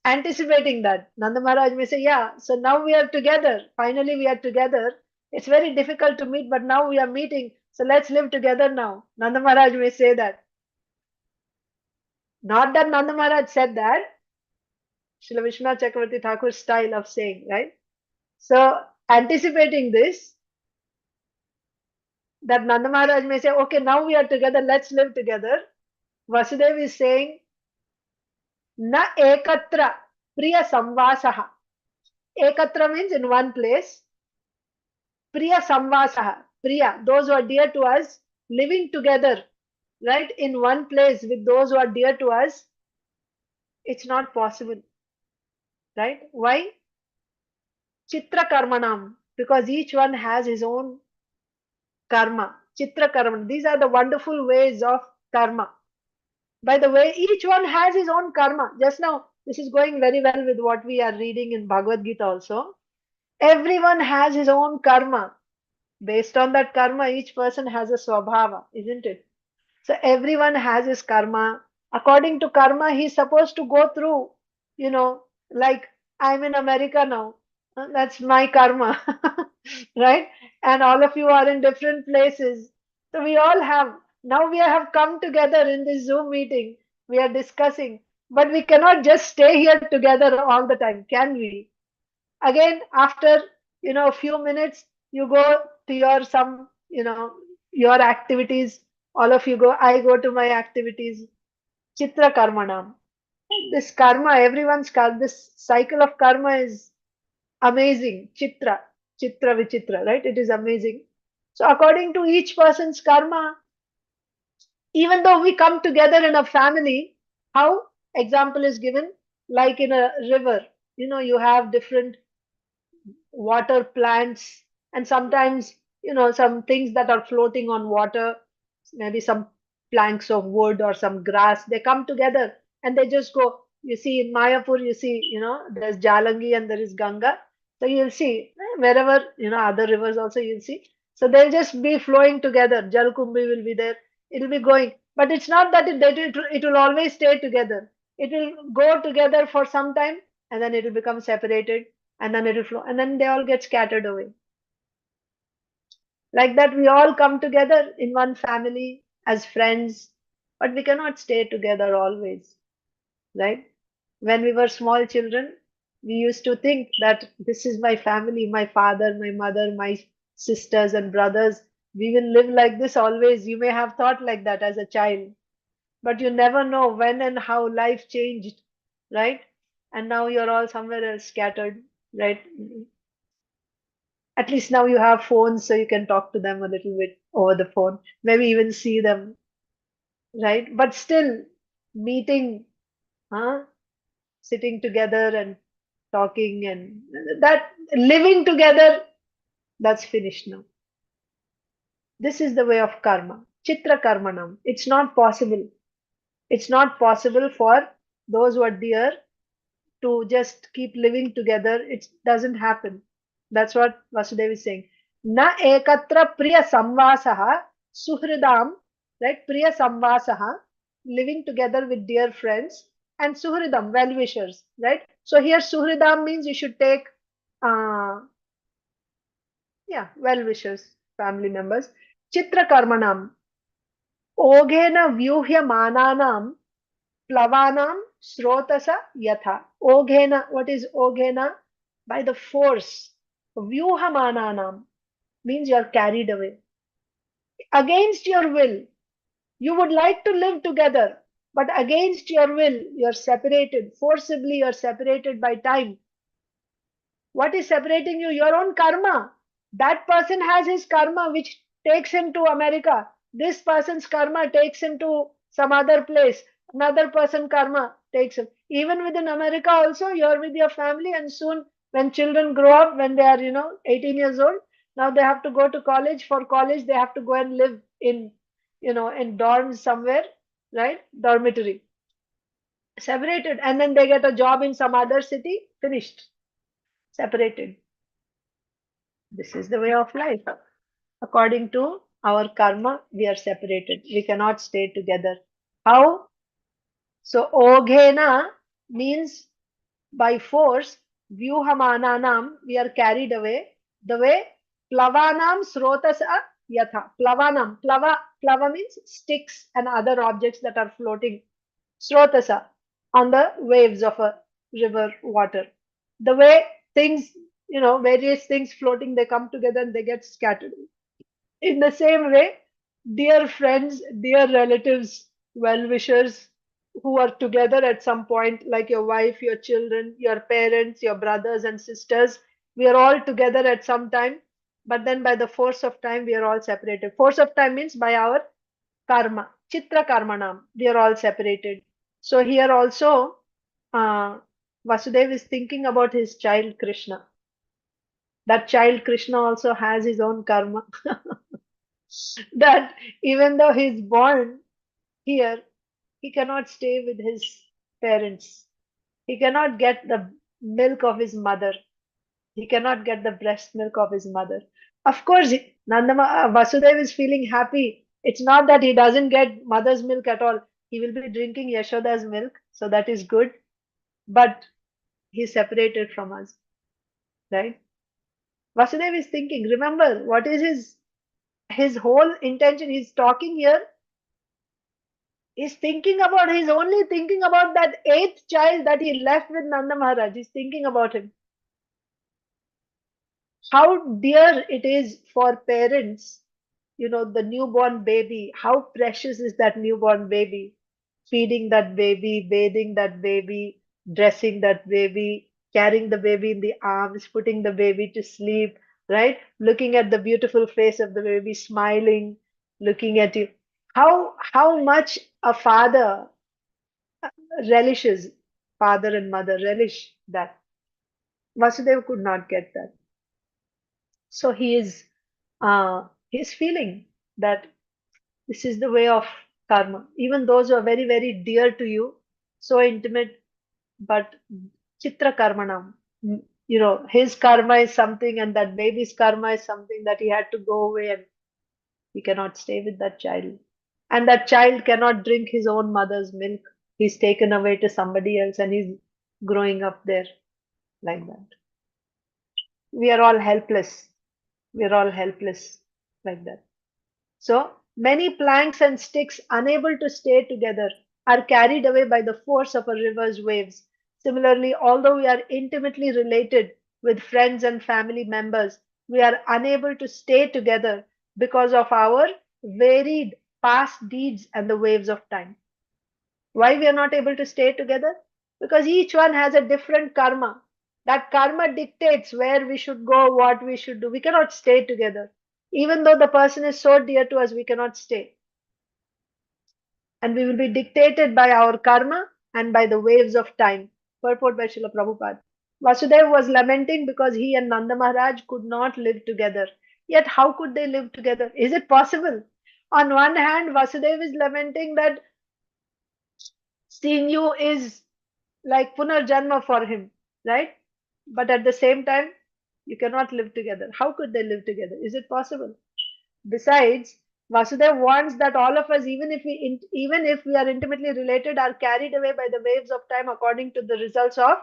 Anticipating that. Nanda Maharaj may say, yeah, so now we are together. Finally, we are together. It's very difficult to meet, but now we are meeting. So let's live together now. Nanda Maharaj may say that. Not that Nanda Maharaj said that. Srila Vishwanath Chakravarti Thakur's style of saying, right? So anticipating this, that Nanda Maharaj may say, okay, now we are together, let's live together. Vasudeva is saying, na ekatra priya samvasaha. Ekatra means in one place. Priya samvasaha. Priya, those who are dear to us, living together, right, in one place with those who are dear to us, it's not possible. Right? Why? Chitra karmanam. Because each one has his own karma. Chitra karma. These are the wonderful ways of karma. By the way, each one has his own karma. Just now, this is going very well with what we are reading in Bhagavad Gita also. Everyone has his own karma. Based on that karma, each person has a swabhava, isn't it? So everyone has his karma. According to karma, he's supposed to go through, like I'm in America now. That's my karma, right? And all of you are in different places. So we all have, now we have come together in this Zoom meeting. We are discussing, but we cannot just stay here together all the time, can we? Again, after, a few minutes, you go to your some, your activities. All of you go, I go to my activities. Chitra karmanam. This karma, everyone's karma, this cycle of karma is amazing. Chitra vichitra, right? It is amazing. So according to each person's karma, even though we come together in a family, how example is given, like in a river, you have different water plants, and sometimes, some things that are floating on water, maybe some planks of wood or some grass, they come together and they just go. You see in Mayapur, you see, there's Jalangi and there is Ganga. So you'll see wherever, other rivers also you'll see. So they'll just be flowing together. Jalkumbhi will be there. It'll be going. But it's not that it will always stay together. It will go together for some time and then it will become separated and then it will flow and then they all get scattered away. Like that, we all come together in one family as friends, but we cannot stay together always, right? When we were small children, we used to think that this is my family, my father, my mother, my sisters and brothers. We will live like this always. You may have thought like that as a child, but you never know when and how life changed, right? And now you're all somewhere else scattered, right? At least now you have phones, so you can talk to them a little bit over the phone, maybe even see them, right? But still, meeting, huh? Sitting together and talking and that living together, that's finished now. This is the way of karma. Chitra karmanam. It's not possible. It's not possible for those who are dear to just keep living together. It doesn't happen. That's what Vasudeva is saying. Na ekatra priya samvasaha suhridam, right? Priya samvasaha, living together with dear friends, and suhridam, well wishers, right? So here suhridam means you should take, uh, yeah, well wishers, family members. Chitra karmanam, ogena vyuhya mananam Plavanam srotasa yatha. Oghena. What is oghena? By the force. Vyuhamananam means you are carried away. Against your will. You would like to live together, but against your will, you are separated. Forcibly, you are separated by time. What is separating you? Your own karma. That person has his karma which takes him to America. This person's karma takes him to some other place. Another person karma takes him. Even within America also, you're with your family, and soon when children grow up, when they are, 18 years old, now they have to go to college. For college, they have to go and live in, in dorms somewhere, right? Dormitory. Separated. And then they get a job in some other city, finished. Separated. This is the way of life. According to our karma, we are separated. We cannot stay together. How? So, oghena means by force, vyuhamananam, we are carried away. The way plavanam srotasa yatha. Plavanam. Plava means sticks and other objects that are floating. Srotasa, on the waves of a river water. The way things, various things floating, they come together and they get scattered. In the same way, dear friends, dear relatives, well wishers who are together at some point, like your wife, your children, your parents, your brothers and sisters, we are all together at some time, but then by the force of time, we are all separated. Force of time means by our karma, chitra karmanam, we are all separated. So here also, uh, Vasudev is thinking about his child Krishna. That child Krishna also has his own karma. That even though he's born here, he cannot stay with his parents. He cannot get the milk of his mother. He cannot get the breast milk of his mother. Of course, Vasudeva is feeling happy. It's not that he doesn't get mother's milk at all. He will be drinking Yashoda's milk, so that is good. But he's separated from us, right? Vasudeva is thinking, remember, what is his whole intention? He's talking here. He's thinking about, he's only thinking about that 8th child that he left with Nanda Maharaj. He's thinking about him. How dear it is for parents, the newborn baby. How precious is that newborn baby? Feeding that baby, bathing that baby, dressing that baby, carrying the baby in the arms, putting the baby to sleep, right? Looking at the beautiful face of the baby, smiling, looking at you. How much a father relishes, father and mother relish that. Vasudeva could not get that. So he's feeling that this is the way of karma. Even those who are very, very dear to you, so intimate, but chitra karmanam. His karma is something, and that baby's karma is something that he had to go away, and he cannot stay with that child. And that child cannot drink his own mother's milk. He's taken away to somebody else, and he's growing up there like that. We are all helpless. We are all helpless like that. So many planks and sticks, unable to stay together, are carried away by the force of a river's waves. Similarly, although we are intimately related with friends and family members, we are unable to stay together because of our varied past deeds and the waves of time. Why we are not able to stay together? Because each one has a different karma. That karma dictates where we should go, what we should do. We cannot stay together. Even though the person is so dear to us, we cannot stay. And we will be dictated by our karma and by the waves of time. Purport by Srila Prabhupada. Vasudeva was lamenting because he and Nanda Maharaj could not live together. Yet how could they live together? Is it possible? On one hand, Vasudeva is lamenting that seeing you is like punarjanma for him, right? But at the same time, you cannot live together. How could they live together? Is it possible? Besides, Vasudeva wants that all of us, even if we are intimately related, are carried away by the waves of time according to the results of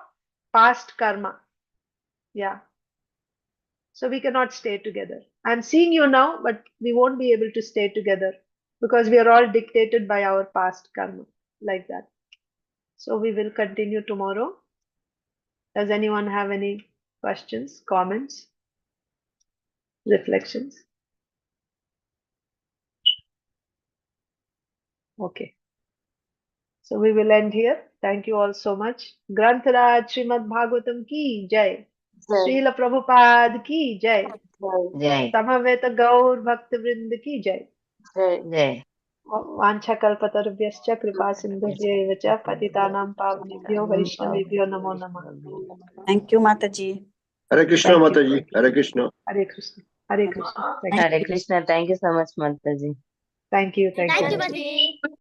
past karma. Yeah. So we cannot stay together. I'm seeing you now, but we won't be able to stay together because we are all dictated by our past karma, like that. So we will continue tomorrow. Does anyone have any questions, comments, reflections? Okay. So we will end here. Thank you all so much. Grantaraj Srimad Bhagavatam ki jai. Srila Prabhupada ki jai. Jai. Samaveta Gaur Bhakta Vrind ki jai. Jai. Vancha kalpatarubhyascha kripa sindhubhya cha patitanam pavanebhyo vaishnavebhyo namo namah. Thank you, Mataji. Hare Krishna, Thank you. Mataji. Hare Krishna. Hare Krishna. Hare Krishna. Thank you. Hare Krishna. Thank you so much, Mataji. Thank you. Thank Thank you, you. Mataji.